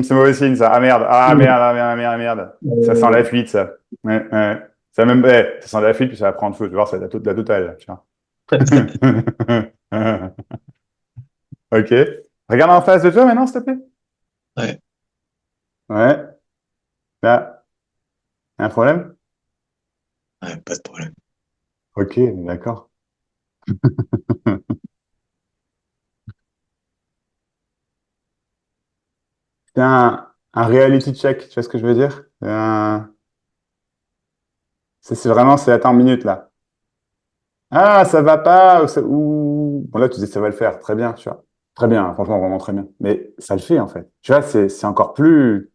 C'est mauvais signe ça. Ah merde, ah Oula. merde, ah merde, ah merde, ah merde. Ça sent la Euh, fuite ça. Ouais, ouais. Ça même, ça sent la fuite puis ça va prendre feu. Tu vois, c'est la totale. Là, tu vois. Ok. Regarde en face de toi maintenant, s'il te plaît. ouais. Ouais. Là, un problème? Ouais, pas de problème. Ok, d'accord. C'est un reality check, tu vois ce que je veux dire? C'est vraiment, c'est attends une minute là. Ah, ça va pas, ou... Bon là, tu dis ça va le faire, très bien, tu vois. Très bien, franchement, vraiment très bien. Mais ça le fait en fait. Tu vois, c'est encore plus...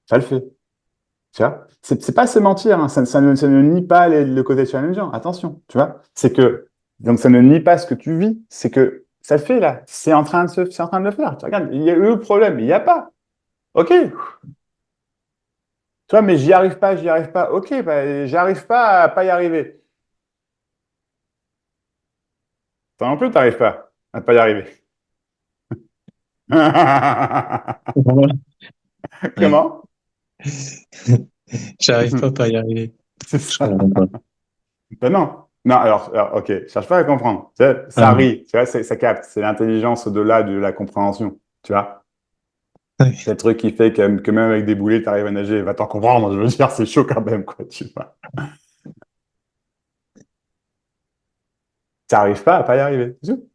Ça le fait, tu vois. C'est pas se mentir, hein. Ça ne nie pas le côté challengeant, attention, tu vois. C'est que, donc ça ne nie pas ce que tu vis, c'est que ça le fait là. C'est en train de le faire. Tu regardes, il y a eu le problème, il n'y a pas. Ok, tu vois, mais j'y arrive pas, j'y arrive pas. Ok, bah, j'arrive pas à pas y arriver. Toi non plus, t'arrives pas à pas y arriver. Voilà. Ouais. Comment? J'arrive pas à y arriver. C'est Je ça. comprends pas. Ben non. Non, alors, ok, cherche pas à comprendre. Ça Ah, rit, tu vois, ça capte. C'est l'intelligence au-delà de la compréhension, tu vois. ouais. C'est le truc qui fait que même avec des boulets, tu arrives à nager. Va t'en comprendre, je veux dire, c'est chaud quand même, quoi, tu vois. T'arrives pas à pas y arriver. C'est tout.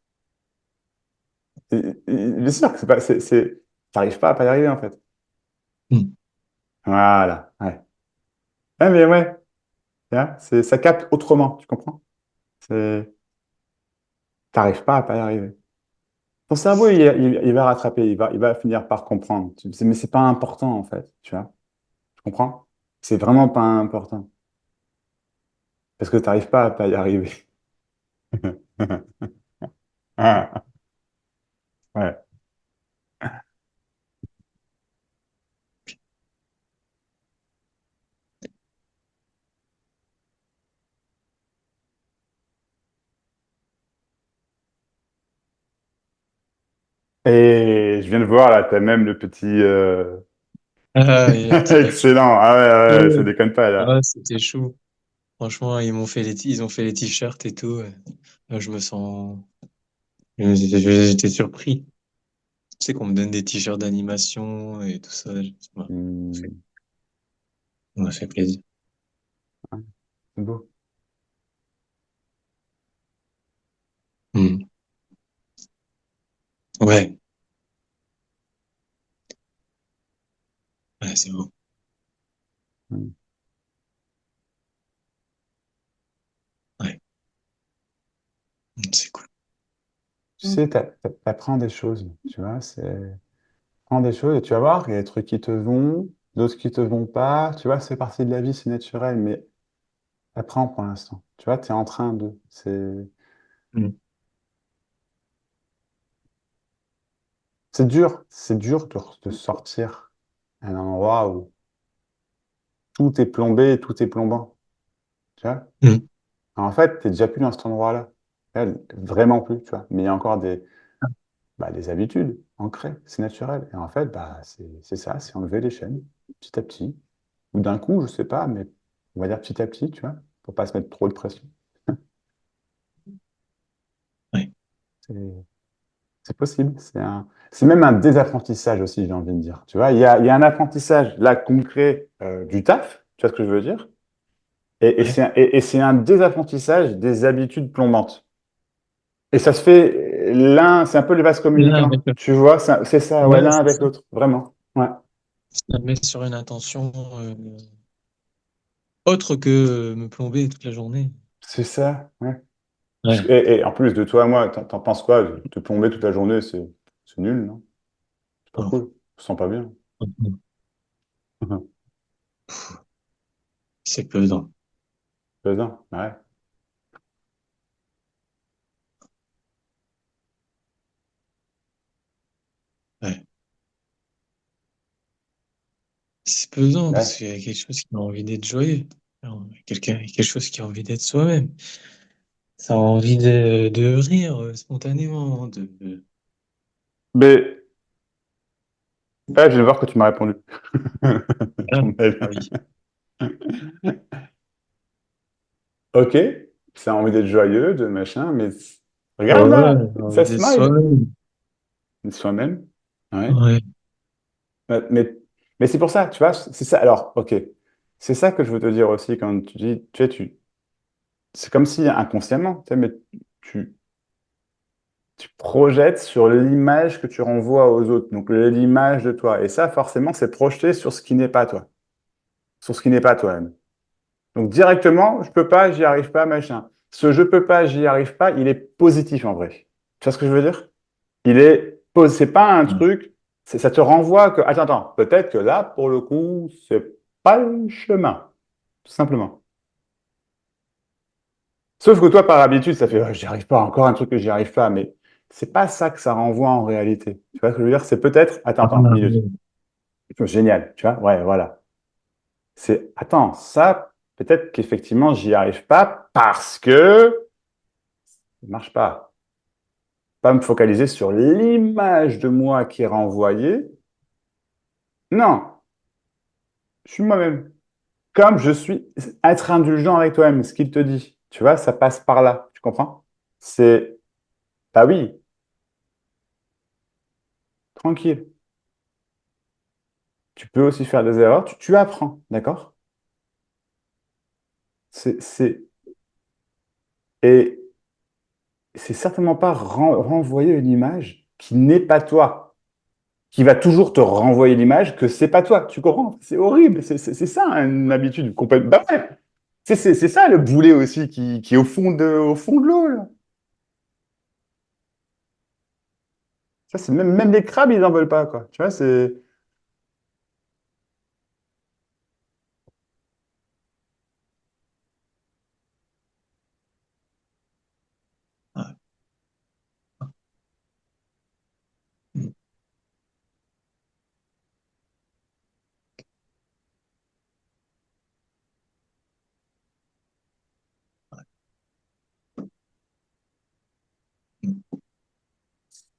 Bien sûr que c'est pas, t'arrives pas à pas y arriver, en fait. Hmm. Voilà, ouais. Ouais, mais ouais, tu vois, ça capte autrement, tu comprends? C'est, t'arrives pas à pas y arriver. Ton cerveau, il va rattraper, il va finir par comprendre. Mais c'est pas important, en fait, tu vois. Tu comprends? C'est vraiment pas important. Parce que tu n'arrives pas à pas y arriver. Ah, ouais. Et je viens de voir, là, tu as même le petit... Ah, et un petit badge. Excellent. Ah ouais, ouais, ça Ouais. déconne pas, là. Ah, c'était chaud. Franchement, ils m'ont fait les t-shirts et tout. Ouais. Je me sens, j'étais surpris. Tu sais qu'on me donne des t-shirts d'animation et tout ça. Hmm, Ça m'a fait plaisir. c'est beau. Ouais, ouais, c'est bon. Mm. Ouais, c'est cool. Tu sais, t'apprends des choses, tu vois, prends des choses et tu vas voir, il y a des trucs qui te vont, d'autres qui te vont pas, tu vois, c'est partie de la vie, c'est naturel, mais apprends pour l'instant. Tu vois, tu es en train de. Mm. C'est dur de sortir à un endroit où tout est plombé et tout est plombant. Tu vois? Mm. En fait, tu n'es déjà plus dans cet endroit-là. Vraiment plus, tu vois. Mais il y a encore des habitudes ancrées, c'est naturel. Et en fait, c'est ça, c'est enlever les chaînes petit à petit. Ou d'un coup, je sais pas, mais on va dire petit à petit, tu vois, pour pas se mettre trop de pression. Ouais, C'est c'est possible. C'est même un désapprentissage aussi, j'ai envie de dire. Tu vois, il y a un apprentissage là concret du taf, tu vois ce que je veux dire? ouais. Et c'est un désapprentissage des habitudes plombantes. Et ça se fait l'un, c'est un peu les vases L'un avec communicants. l'autre. Tu vois, c'est ça, ouais, Ouais, l'un c'est avec ça. l'autre, vraiment. Ouais, Ça me met sur une intention autre que me plomber toute la journée. c'est ça, ouais. Ouais. Et en plus de toi à moi, t'en penses quoi? Te plomber toute la journée, c'est nul, non? C'est pas Oh. cool. Je me sens pas bien. C'est pesant. Pesant, ouais. Ouais. C'est pesant parce Ouais. qu'il y a quelque chose qui a envie d'être joyeux. Alors, quelque chose qui a envie d'être soi-même. Ça a envie de rire spontanément. Mais je viens de voir que tu m'as répondu. Ah, Ton mail. ah oui. Ok, ça a envie d'être joyeux, de machin, mais regarde Ouais, là, j'ai envie ça d'être smile. soi-même. Soi-même. Ouais. Ouais. Mais, mais c'est pour ça, tu vois, c'est ça. Alors, ok. C'est ça que je veux te dire aussi quand tu dis, tu sais, c'est comme si inconsciemment, tu sais, mais tu, tu projettes sur l'image que tu renvoies aux autres, donc l'image de toi. Et ça, forcément, c'est projeté sur ce qui n'est pas toi, sur ce qui n'est pas toi-même. Donc directement, je peux pas, j'y arrive pas, machin. Ce je peux pas, j'y arrive pas, il est positif en vrai. Tu vois ce que je veux dire? C'est pas un truc, ça te renvoie que, attends, peut-être que là, pour le coup, c'est pas le chemin, tout simplement. Sauf que toi, par habitude, ça fait, j'y arrive pas, encore un truc que j'y arrive pas, mais c'est pas ça que ça renvoie en réalité. Tu vois ce que je veux dire? C'est peut-être, Ah, minute. ouais. Génial, tu vois? Ouais, voilà. Attends, ça, peut-être qu'effectivement, j'y arrive pas parce que ça marche pas. Pas me focaliser sur l'image de moi qui est renvoyée. Non, je suis moi-même. Comme je suis, être indulgent avec toi-même, ce qu'il te dit. Tu vois, ça passe par là. Tu comprends? C'est, bah oui, tranquille. Tu peux aussi faire des erreurs. Tu apprends, d'accord? C'est, et c'est certainement pas renvoyer une image qui n'est pas toi, qui va toujours te renvoyer l'image que c'est pas toi. Tu comprends? C'est horrible. C'est ça, hein, une habitude complète. Bah ouais. C'est ça le boulet aussi qui est au fond de l'eau, là. Ça, c'est même les crabes, ils n'en veulent pas, quoi. Tu vois, c'est.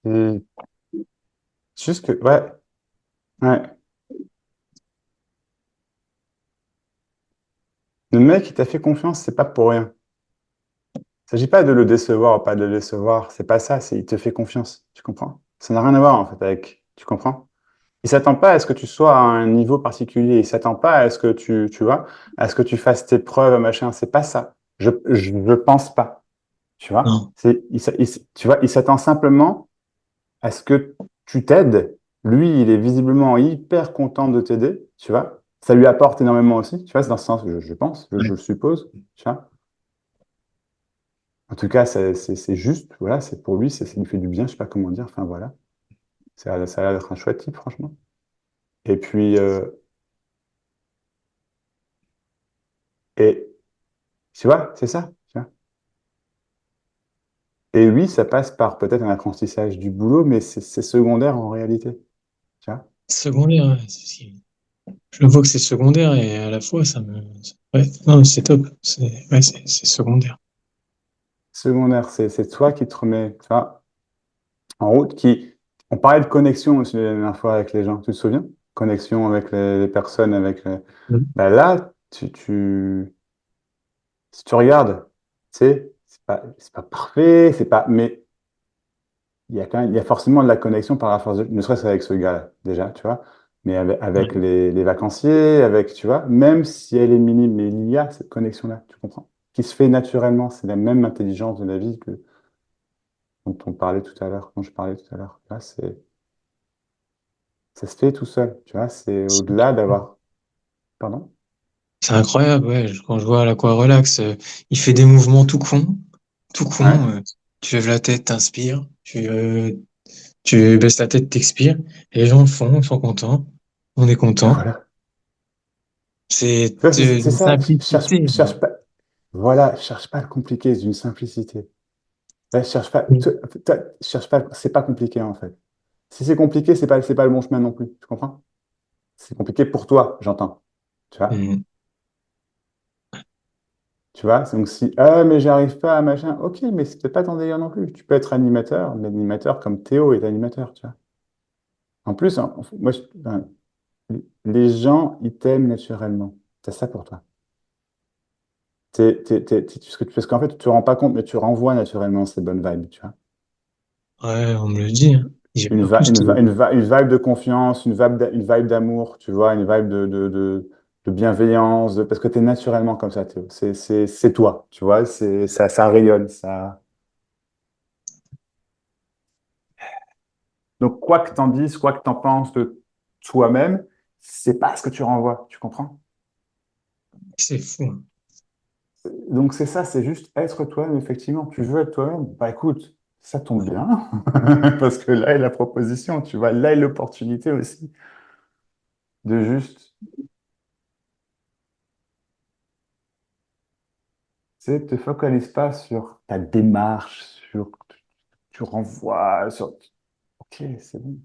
Ouais. C'est juste que, ouais, ouais. Le mec, il t'a fait confiance, c'est pas pour rien. Il s'agit pas de le décevoir ou pas de le décevoir. C'est pas ça, c'est il te fait confiance. Tu comprends? Ça n'a rien à voir, en fait, avec. Tu comprends? Il s'attend pas à ce que tu sois à un niveau particulier. Il s'attend pas à ce que tu vois, à ce que tu fasses tes preuves, machin. C'est pas ça. Je pense pas. Tu vois? Non. Tu vois, il s'attend simplement. à ce que tu t'aides. Lui, il est visiblement hyper content de t'aider, tu vois. Ça lui apporte énormément aussi, tu vois, c'est dans ce sens, je pense, je Ouais. le suppose, tu vois. En tout cas, c'est juste, voilà, c'est pour lui, ça lui fait du bien, je sais pas comment dire, enfin voilà. Ça a l'air d'être un chouette type, franchement. Et puis, et tu vois, c'est ça, tu vois. Et oui, ça passe par peut-être un apprentissage du boulot, mais c'est secondaire en réalité, tu vois. Secondaire, ouais, je vois que c'est secondaire et à la fois, ouais, non, c'est top. Ouais, c'est secondaire. Secondaire, c'est toi qui te remets, tu vois, en route, qui... On parlait de connexion aussi la dernière fois avec les gens, tu te souviens? Connexion avec les personnes, avec les... Mhm. Ben là, si tu regardes, tu sais, c'est pas parfait, c'est pas... Mais il y a quand même, il y a forcément de la connexion par la force de... Ne serait-ce avec ce gars-là, déjà, tu vois. Mais avec Ouais. les vacanciers, avec, tu vois, même si elle est minime, mais il y a cette connexion-là, tu comprends? Qui se fait naturellement. C'est la même intelligence de la vie que dont on parlait tout à l'heure, dont je parlais tout à l'heure. Là, ça se fait tout seul, tu vois. C'est au-delà d'avoir... Pardon? C'est incroyable, ouais. Quand je vois l'Aqua Relax, il fait des mouvements tout Ouais, con. Tu lèves la tête, t'inspires. Tu baisses la tête, t'expires. Et les gens le font, ils sont contents. On est ben content. voilà. C'est Tu vois, c'est une ça. simplicité. Cherche pas... Voilà, cherche pas à le compliquer, c'est une simplicité. Ouais, cherche pas, c'est pas compliqué en fait. Si c'est compliqué, c'est pas le bon chemin non plus. Tu comprends? C'est compliqué pour toi, j'entends. Tu vois? Mm. Tu vois? Donc si, ah, mais j'arrive pas à machin, ok, mais c'est peut-être pas ton délire non plus. Tu peux être animateur, mais animateur comme Théo est animateur, tu vois? En plus, moi, enfin, les gens, ils t'aiment naturellement. C'est ça pour toi. Parce qu'en fait, tu te rends pas compte, mais tu renvoies naturellement ces bonnes vibes, tu vois? Ouais, on me le dit, hein. J'ai pas plus de... Une vibe de confiance, une vibe d'amour, tu vois, une vibe de bienveillance, parce que tu es naturellement comme ça, Théo. C'est toi, tu vois, ça rayonne. Ça... Donc, quoi que t'en dises, quoi que t'en penses de toi-même, c'est pas ce que tu renvoies, tu comprends? C'est fou, hein. Donc, c'est ça, c'est juste être toi-même, effectivement. Tu veux être toi-même, bah écoute, ça tombe bien, parce que là est la proposition, tu vois, là est l'opportunité aussi de juste, tu sais, te focalise pas sur ta démarche, sur tu renvoies, sur... Ok, c'est bon.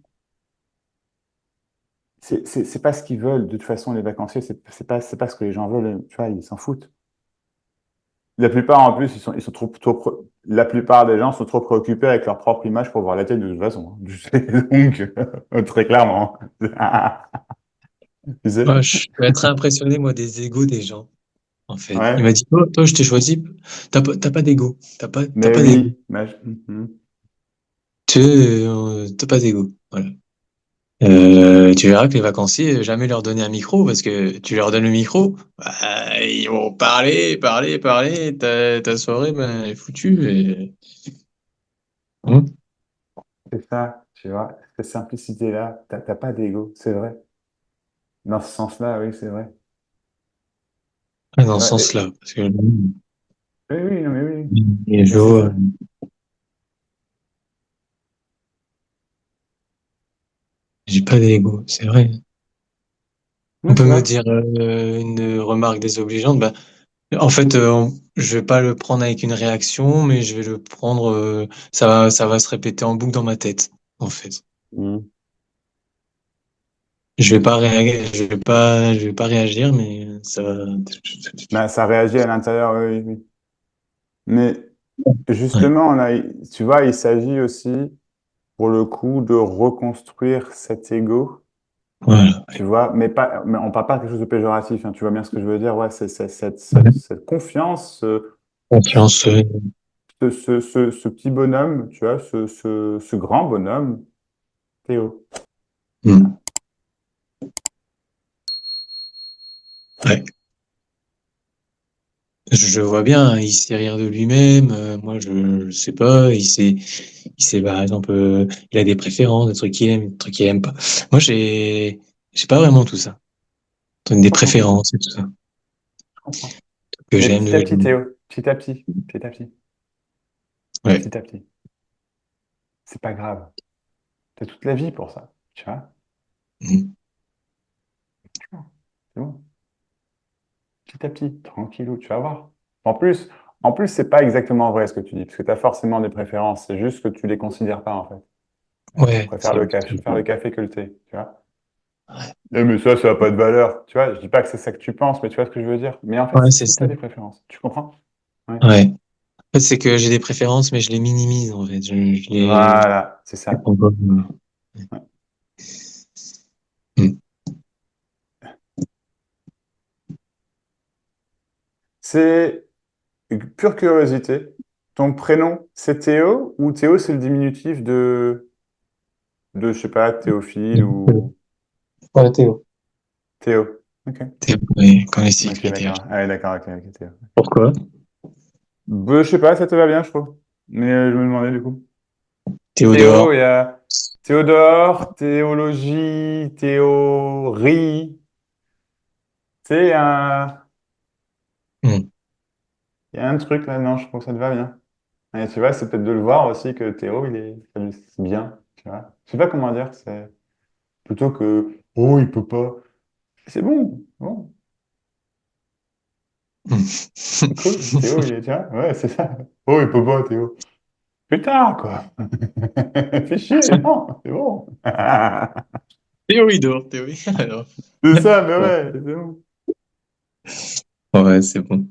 C'est pas ce qu'ils veulent. De toute façon, les vacanciers, c'est pas ce que les gens veulent. Tu vois, ils s'en foutent. La plupart, en plus, ils sont la plupart des gens sont trop préoccupés avec leur propre image pour voir la tête de toute façon. Donc, très clairement. Tu sais? Ouais, je suis très impressionné, moi, des égos des gens, en fait. Il Ouais. m'a dit, toi, je t'ai choisi. T'as pas d'ego. T'as Mais pas d'ego. oui. Mhm. T'as pas d'ego. Voilà. Tu verras que les vacanciers, jamais leur donner un micro parce que tu leur donnes le micro, bah, ils vont parler. Ta soirée, ben, elle est foutue. Hein. C'est ça, tu vois. Cette simplicité-là, t'as pas d'ego, c'est vrai. Dans ce sens-là, oui, c'est vrai. Ouais, dans ce Ouais, sens-là, parce que oui, oui, non, mais oui. les Mais c'est gens, ça. j'ai pas d'ego, c'est vrai. On Oui, peut c'est me vrai. dire une remarque désobligeante, bah, en fait, je vais pas le prendre avec une réaction, mais je vais le prendre, ça va se répéter en boucle dans ma tête, en fait. Mhm. Je vais pas réagir, mais ça va. Ben, ça réagit à l'intérieur, oui, oui, oui. Mais Ouais, justement, là, tu vois, il s'agit aussi, pour le coup, de reconstruire cet ego, voilà. tu vois, mais on parle pas de quelque chose de péjoratif, hein, tu vois bien ce que je veux dire, ouais, Ouais. cette confiance, Confiance. ce petit bonhomme, tu vois, ce grand bonhomme, Théo. Hmm. Ouais. Je vois bien, hein, il sait rire de lui-même. Moi, je sais pas. Par exemple, il a des préférences, des trucs qu'il aime, des trucs qu'il aime pas. Moi, j'ai pas vraiment tout ça. Des Je comprends, préférences et tout ça je comprends. que Mais j'aime petit de à petit, lui. Théo, petit à petit, petit à petit, Ouais. petit à petit. C'est pas grave. T'as toute la vie pour ça, tu vois. Mm. C'est bon. Petit à petit, tranquillou, tu vas voir. En plus, en plus, c'est pas exactement vrai ce que tu dis, parce que tu as forcément des préférences. C'est juste que tu les considères pas, en fait. Tu Ouais. préfères C'est le café, je préfère le café que le thé, tu vois. ouais. Mais ça n'a pas de valeur. Tu vois, je dis pas que c'est ça que tu penses, mais tu vois ce que je veux dire. Mais en fait, Ouais, si, c'est si, tu ça. as des préférences. Tu comprends? Ouais. Ouais. En fait, c'est que j'ai des préférences, mais je les minimise en fait. Je Voilà, c'est les ça. prends pas. Ouais. Mm. C'est une pure curiosité. Ton prénom, c'est Théo ou Théo, c'est le diminutif je sais pas, Théophile ou Ouais, Théo. Théo. Ok. Théo, ouais, quand les Ok, critères. d'accord. Ah, ouais, d'accord, ok, ok, Théo. Pourquoi? Bah, je sais pas, ça te va bien, je trouve. Mais je me demandais du coup. Théo, Théodore. il y a Théodore, théologie, théorie. Tu sais, Mm. il y a un truc là, non, je trouve que ça te va bien. Et tu vois, c'est peut-être de le voir aussi que Théo, c'est bien, tu vois. Je sais pas comment dire, c'est plutôt que, oh, il peut pas. C'est bon, bon, Mm. cool. Théo, tu vois, ouais, c'est ça. Oh, il peut pas, Théo. Putain, quoi. Fais chier, non, c'est bon. Théoridore, théorie. Alors. C'est ça, mais Ouais, ouais, c'est bon. ouais, c'est bon.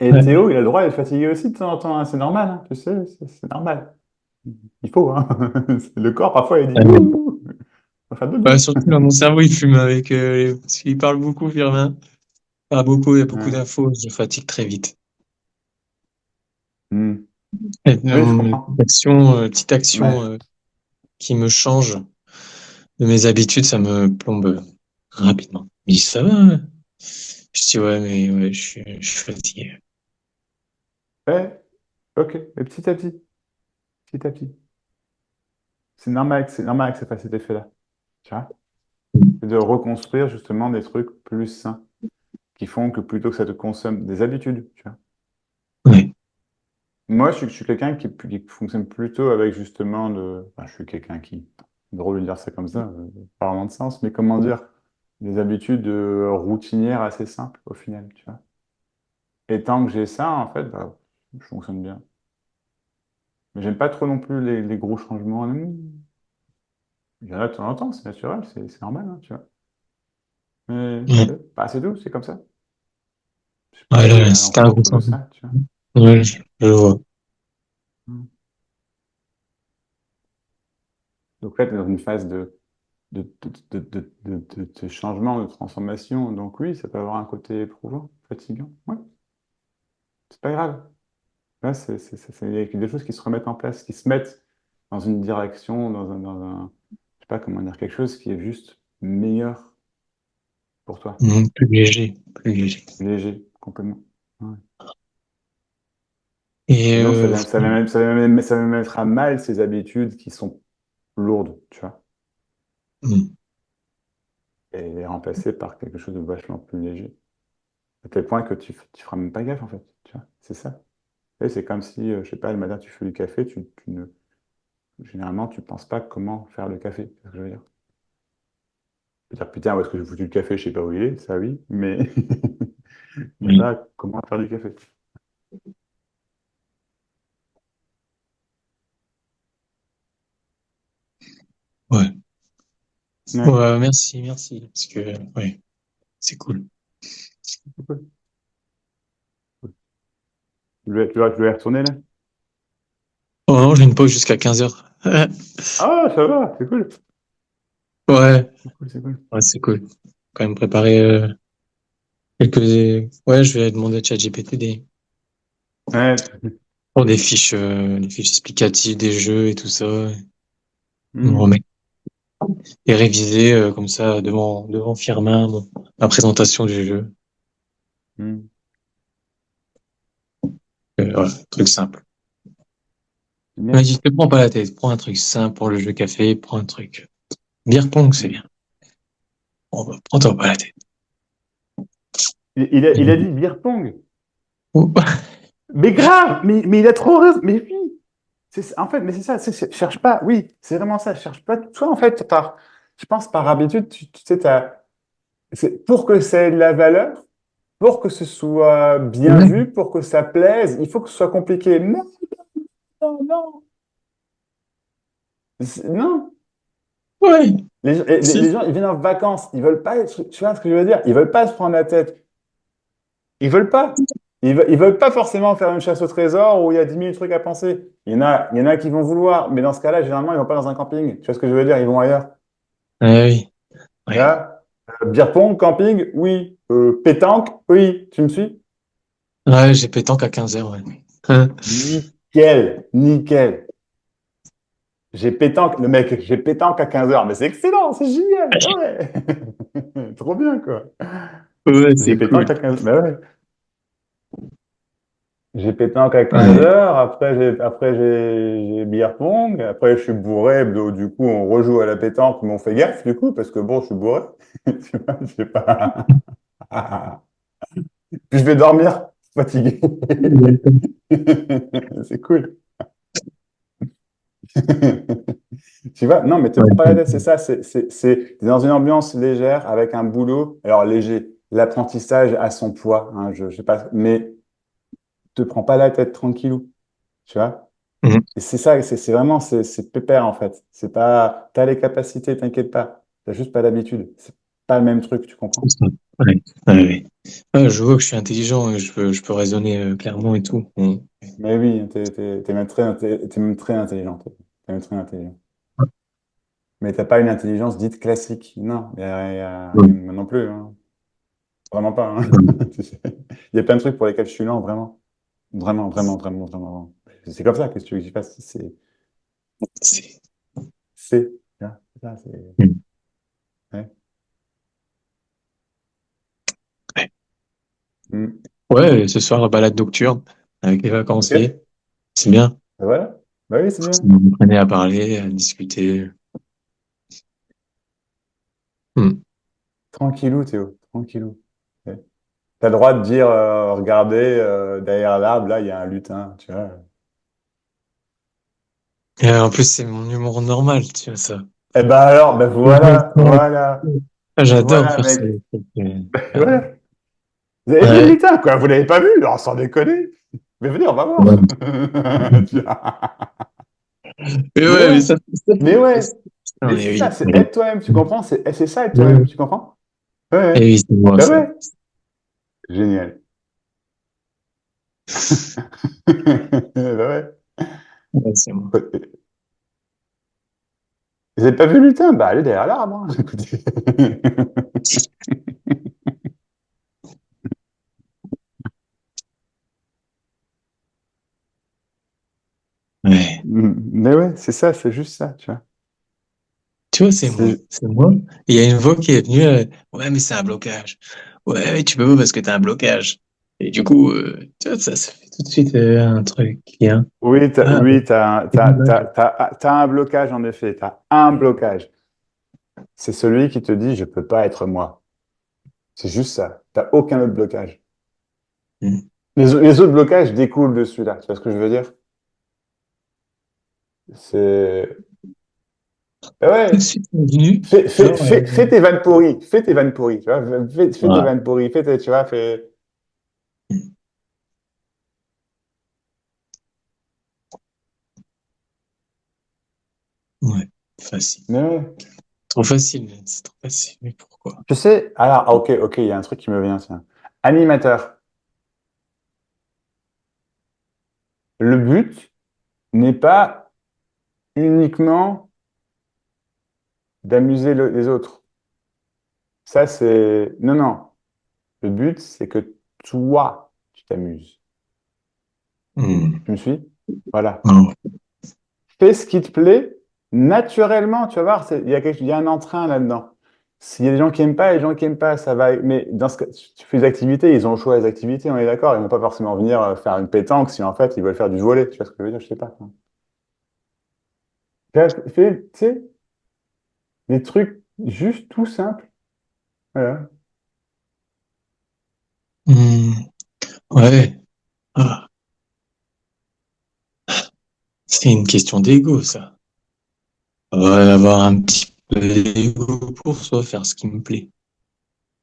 Et Ouais. Théo, il a le droit d'être fatigué aussi de temps en temps, hein. C'est normal, hein, tu sais, c'est normal. Il faut, hein. Le corps, parfois, il dit, ouh, on va faire Ouais, dodo. surtout là, mon cerveau, il fume avec, parce qu'il parle beaucoup, Firmin. Pas beaucoup, il y a beaucoup Ouais. d'infos, je fatigue très vite. Hmm. Et, Oui, je comprends. petite action, Ouais. qui me change de mes habitudes, ça me plombe rapidement. Il dit, ça va, hein. Je dis, ouais, mais ouais, je suis fatigué. Ouais, ok, mais petit à petit, petit à petit. C'est normal que ça fasse cet effet-là, tu vois. C'est de reconstruire justement des trucs plus sains, qui font que plutôt que ça te consomme des habitudes, tu vois. Ouais. Moi, je suis quelqu'un qui fonctionne plutôt avec justement enfin, je suis quelqu'un qui... Drôle de dire ça comme ça, pas vraiment de sens, mais comment dire, des habitudes routinières assez simples au final, tu vois. Et tant que j'ai ça, en fait, bah, je fonctionne bien. Mais j'aime pas trop non plus les gros changements. Il y en a de temps en temps, c'est naturel, c'est normal, hein, tu vois. Mais Ouais. bah, c'est tout, c'est comme ça. Je vais pas Ouais, aller là, à c'était un gros l'encontre de changement. ça, tu vois. Ouais, je vois. Mm. Donc là, tu es dans une phase de changement, de transformation. Donc oui, ça peut avoir un côté éprouvant, fatigant. Ouais, c'est pas grave. Là, il y a des choses qui se remettent en place, qui se mettent dans une direction, je sais pas comment dire, quelque chose qui est juste meilleur pour toi. Plus léger, plus léger. Léger, complètement. Ouais. Et Sinon, ça va même mettre à mal ces habitudes qui sont lourdes, tu vois, mm, et les remplacer par quelque chose de vachement plus léger. À tel point que tu feras même pas gaffe, en fait, tu vois, c'est ça. Et c'est comme si, je sais pas, le matin, tu fais du café, généralement, tu penses pas comment faire le café, c'est ce que je veux dire. Tu peux dire, putain, où est-ce que j'ai foutu le café, je sais pas où il est, ça oui, mais, mais oui. pas comment faire du café. Ouais. Ouais, Ouais, merci, merci. Parce que, ouais, c'est cool. c'est cool. Tu veux y retourner, là? Oh non, j'ai une pause jusqu'à 15h. Ah, ça va, c'est cool. Ouais, C'est cool, c'est cool. ouais, c'est cool. Quand même préparer quelques. Ouais, je vais demander à ChatGPT Ouais. pour des fiches explicatives des jeux et tout ça. Me Hmm. remettre. et réviser comme ça devant Firmin la présentation du jeu. Hmm. Voilà, truc simple. C'est Il m'a bien. dit, te prends pas la tête, prends un truc simple pour le jeu café, prends un truc. Beer pong, c'est Hmm. bien. Bon, bah, prends-toi pas la tête. Il a dit beer pong. Oh. Mais grave, mais il a trop raison. Mais oui, en fait, mais c'est ça, cherche pas, oui, c'est vraiment ça, cherche pas. Toi, en fait, je pense par habitude, tu sais, pour que ça ait de la valeur, pour que ce soit bien Ouais, vu, pour que ça plaise, il faut que ce soit compliqué. Non, non, non. Non. ouais, Les si. gens, ils viennent en vacances, ils veulent pas, tu vois ce que je veux dire? Ils veulent pas se prendre la tête. Ils veulent pas. Ils veulent pas forcément faire une chasse au trésor où il y a 10 000 trucs à penser. Il y en a qui vont vouloir, mais dans ce cas-là, généralement, ils vont pas dans un camping. Tu vois ce que je veux dire? Ils vont ailleurs. Ah oui, ouais. Là, beer pong, camping, oui. Pétanque, oui. Tu me suis? Ouais, j'ai pétanque à 15 heures, ouais. Hein. Nickel, nickel. Le mec, j'ai pétanque à 15 heures. Mais c'est excellent, c'est génial. Ah ouais. Trop bien, quoi. Ouais, J'ai c'est pétanque cool. à 15 heures. Ouais. J'ai pétanque à quinze Ouais. heures, j'ai beer pong, après je suis bourré, donc du coup on rejoue à la pétanque, mais on fait gaffe du coup, parce que bon, je suis bourré, tu vois, je sais pas. Puis je vais dormir, fatigué. C'est cool. Tu vois, non, mais te prends pas la tête, c'est ça, t'es dans une ambiance légère avec un boulot, alors léger, l'apprentissage a son poids, hein, je sais pas, mais te prends pas la tête tranquillou, tu vois. Mhm. Et c'est ça, vraiment, c'est pépère en fait. C'est pas, t'as les capacités, t'inquiète pas. T'as juste pas l'habitude. C'est pas le même truc, tu C'est comprends? ça. Ouais, ouais, ouais. Ouais, je vois que je suis intelligent et je peux raisonner clairement et tout. Mhm. Mais oui, t'es même très intelligent. T'es même très intelligent. Mais t'as pas une intelligence dite classique. Non, Ouais. moi non plus, hein. Vraiment pas, hein. Ouais. Tu sais. Il y a plein de trucs pour lesquels je suis lent, vraiment. Vraiment, vraiment, vraiment, vraiment. C'est comme ça, qu'est-ce que tu veux que j'y fasse? C'est- C'est ça, Mhm. ouais. Ouais. Mm. Ouais, ce soir, la balade nocturne avec les Ok, vacanciers. C'est bien. voilà. Bah oui, c'est bien. On apprenait à parler, à discuter. Mhm. Tranquillou, Théo, tranquillou. Ouais. T'as le droit de dire, regardez, derrière l'arbre, là, il y a un lutin, tu vois. Et en plus, c'est mon humour normal, tu vois ça. Eh ben alors, ben voilà, voilà, Ah, j'adore voilà, faire ça. mec. Ah, Voilà. Vous avez vu le ouais. lutin, quoi, vous l'avez pas vu, alors sans déconner. Mais venez, on va voir. Ouais. Tu vois. Mais Mais ouais, mais ouais, ça mais ouais. putain, Mais mais c'est ça, oui. c'est être toi-même, tu comprends? C'est ça, être Ouais. toi-même, tu comprends? Ouais, Et ouais. oui, c'est moi, Ben ça. ouais. Génial. Ben ouais. Ouais, c'est moi. Vous avez pas vu le lutin? Bah, allez derrière l'arbre, hein. Écoutez. Ouais. Mais ouais, c'est ça, c'est juste ça, tu vois. Tu vois, c'est moi. C'est... C'est moi. Et il y a une voix qui est venue. Ouais, mais c'est un blocage. Ouais, mais tu peux pas parce que t'as un blocage. Et du coup, tu vois, ça fait tout de suite un truc qui est. Oui, Ah, c'est dommage. t'as un blocage, en effet. T'as un blocage. C'est celui qui te dit, je peux pas être moi. C'est juste ça. T'as aucun autre blocage. Hmm. Les autres blocages découlent de celui-là. Tu vois ce que je veux dire? C'est... Eh Tout de ouais. suite, on continue. Genre, Fais tes vannes pourries. Fais tes vannes pourries. Tu vois? Fais tes voilà. vannes pourries. Tu vois, fais... Ouais, facile. Mais ouais. Trop facile, c'est trop facile. Mais pourquoi? Tu sais, alors, ok, ok, il y a un truc qui me vient, tiens. Animateur. Le but n'est pas uniquement d'amuser les autres. Ça, c'est... Non, non. Le but, c'est que toi, tu t'amuses. Hmm. Tu me suis? Voilà. Non. Fais ce qui te plaît, naturellement, tu vas voir, il y a un entrain là-dedans. S'il y a des gens qui aiment pas, et des gens qui aiment pas, ça va. Mais dans ce cas, tu fais des activités, ils ont le choix des activités, on est d'accord. Ils vont pas forcément venir faire une pétanque si en fait ils veulent faire du volley. Tu vois ce que je veux dire? Je sais pas. Tu sais, des trucs juste tout simples. Voilà. Hmm, ouais. Ah, c'est une question d'ego, ça. Ouais, avoir un petit peu d'ego pour soi, faire ce qui me plaît.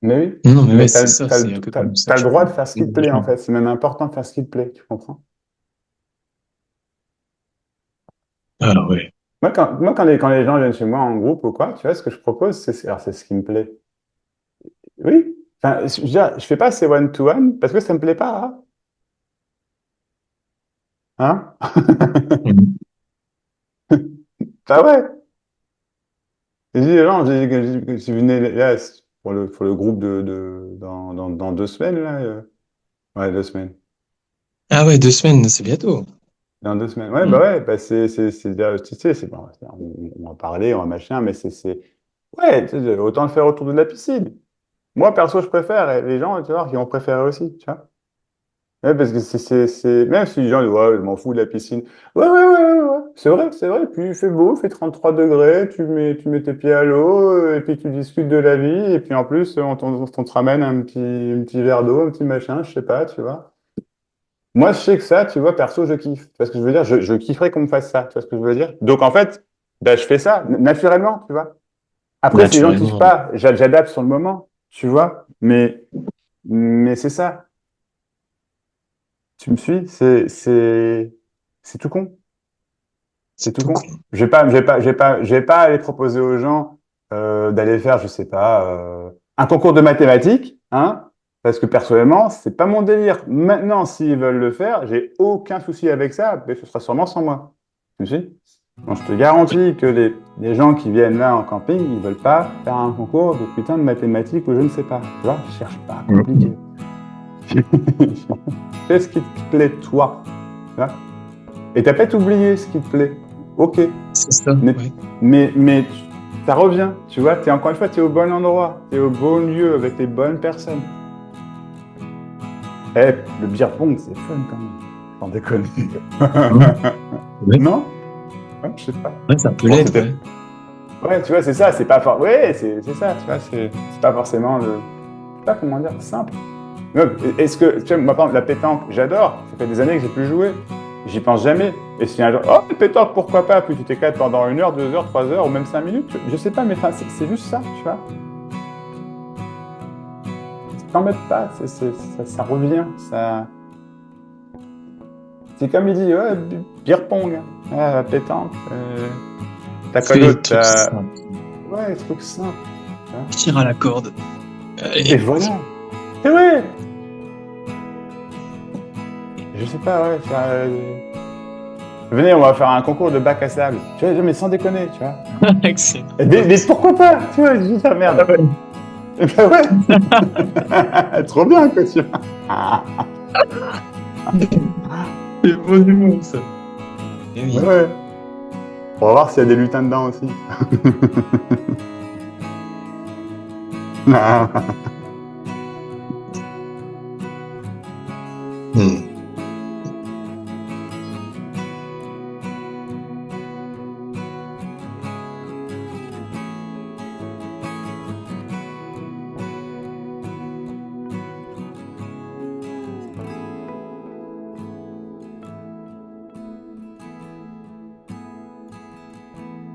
Mais oui, Non, mais ouais, mais c'est ça, c'est un peu comme ça t'as que le je droit de pense. faire ce qui te plaît en fait. C'est même important de faire ce qui te plaît, tu comprends? Ah ouais. Quand les gens viennent chez moi en groupe ou quoi, tu vois, ce que je propose, alors c'est ce qui me plaît. Oui. Enfin, je veux dire, je fais pas ces one-to-one parce que ça me plaît pas, hein? Mhm. Ah ouais. Je dis, les gens, si vous venez là pour le groupe dans 2 semaines, là, ouais, 2 semaines. Ah ouais, 2 semaines, c'est bientôt. Dans 2 semaines. Ouais, bah Mhm. ouais, bah tu sais, c'est bon, on va parler, on va machin, mais ouais, tu sais, autant le faire autour de la piscine. Moi, perso, je préfère, et les gens, tu vois, qui vont préférer aussi, tu vois. Ouais, parce que même si les gens disent, ouais, je m'en fous de la piscine. Ouais, ouais, ouais, ouais, ouais. C'est vrai. Puis il fait beau, il fait 33 degrés, tu mets tes pieds à l'eau, et puis tu discutes de la vie, et puis en plus, on te ramène un petit verre d'eau, un petit machin, je sais pas, tu vois. Moi, je sais que ça, tu vois, perso, je kiffe. Tu vois ce que je veux dire? Je kifferais qu'on me fasse ça, tu vois ce que je veux dire? Donc en fait, bah, je fais ça, naturellement, tu vois. Après, si les gens kiffent Naturellement. pas, j'adapte sur le moment, tu vois. Mais c'est ça. Tu me suis? C'est tout con. C'est C'est tout tout con. con. Je vais pas aller proposer aux gens d'aller faire, je sais pas, un concours de mathématiques, hein, parce que personnellement, c'est pas mon délire. Maintenant, s'ils veulent le faire, j'ai aucun souci avec ça, mais ce sera sûrement sans moi. Tu me suis? Bon, je te garantis que les gens qui viennent là en camping, ils veulent pas faire un concours de putain de mathématiques ou je ne sais pas. Tu vois, je cherche pas à compliquer. Mhm. Fais ce qui te plaît, toi. Tu vois. Et t'as peut-être oublié ce qui te plaît. Ok. C'est ça, Mais, ouais. ça revient. Tu vois, encore une fois, tu es au bon endroit. Tu es au bon lieu avec les bonnes personnes. Eh, le beer pong, c'est fun quand même. Sans déconner. Mhm. Ouais, Non? Ouais, je sais pas. ouais, ça peut Bon, l'être, c'était. ouais. Ouais, tu vois, c'est ça. C'est pas Ouais, c'est ça. Tu vois, c'est pas forcément le. Je sais pas comment dire, simple. Non, est-ce que, tu vois, moi, par exemple, la pétanque, j'adore. Ça fait des années que j'ai plus joué. J'y pense jamais. Et si un jour, oh, la pétanque, pourquoi pas? Puis tu t'éclates pendant 1 heure, 2 heures, 3 heures, ou même 5 minutes. Je sais pas, mais enfin, c'est juste ça, tu vois. T'embête pas, ça revient. C'est comme il dit, ouais, beer pong, hein. Ah, la pétanque. T'as quoi Fais les d'autre? trucs simples. Ouais, truc simple. Tu vois. Tire à la corde. Et Allez. voilà. C'est vrai. Je sais pas, ouais. Venez, on va faire un concours de bac à sable. Tu vois, mais sans déconner, tu vois. Excellent. Mais pourquoi pas? Tu vois, je dis ça, Ah merde. ouais. Eh ben ouais. Trop bien, quoi, tu vois. C'est bon du monde, ça. Eh Ouais, oui. ouais. On va voir s'il y a des lutins dedans aussi. Hmm.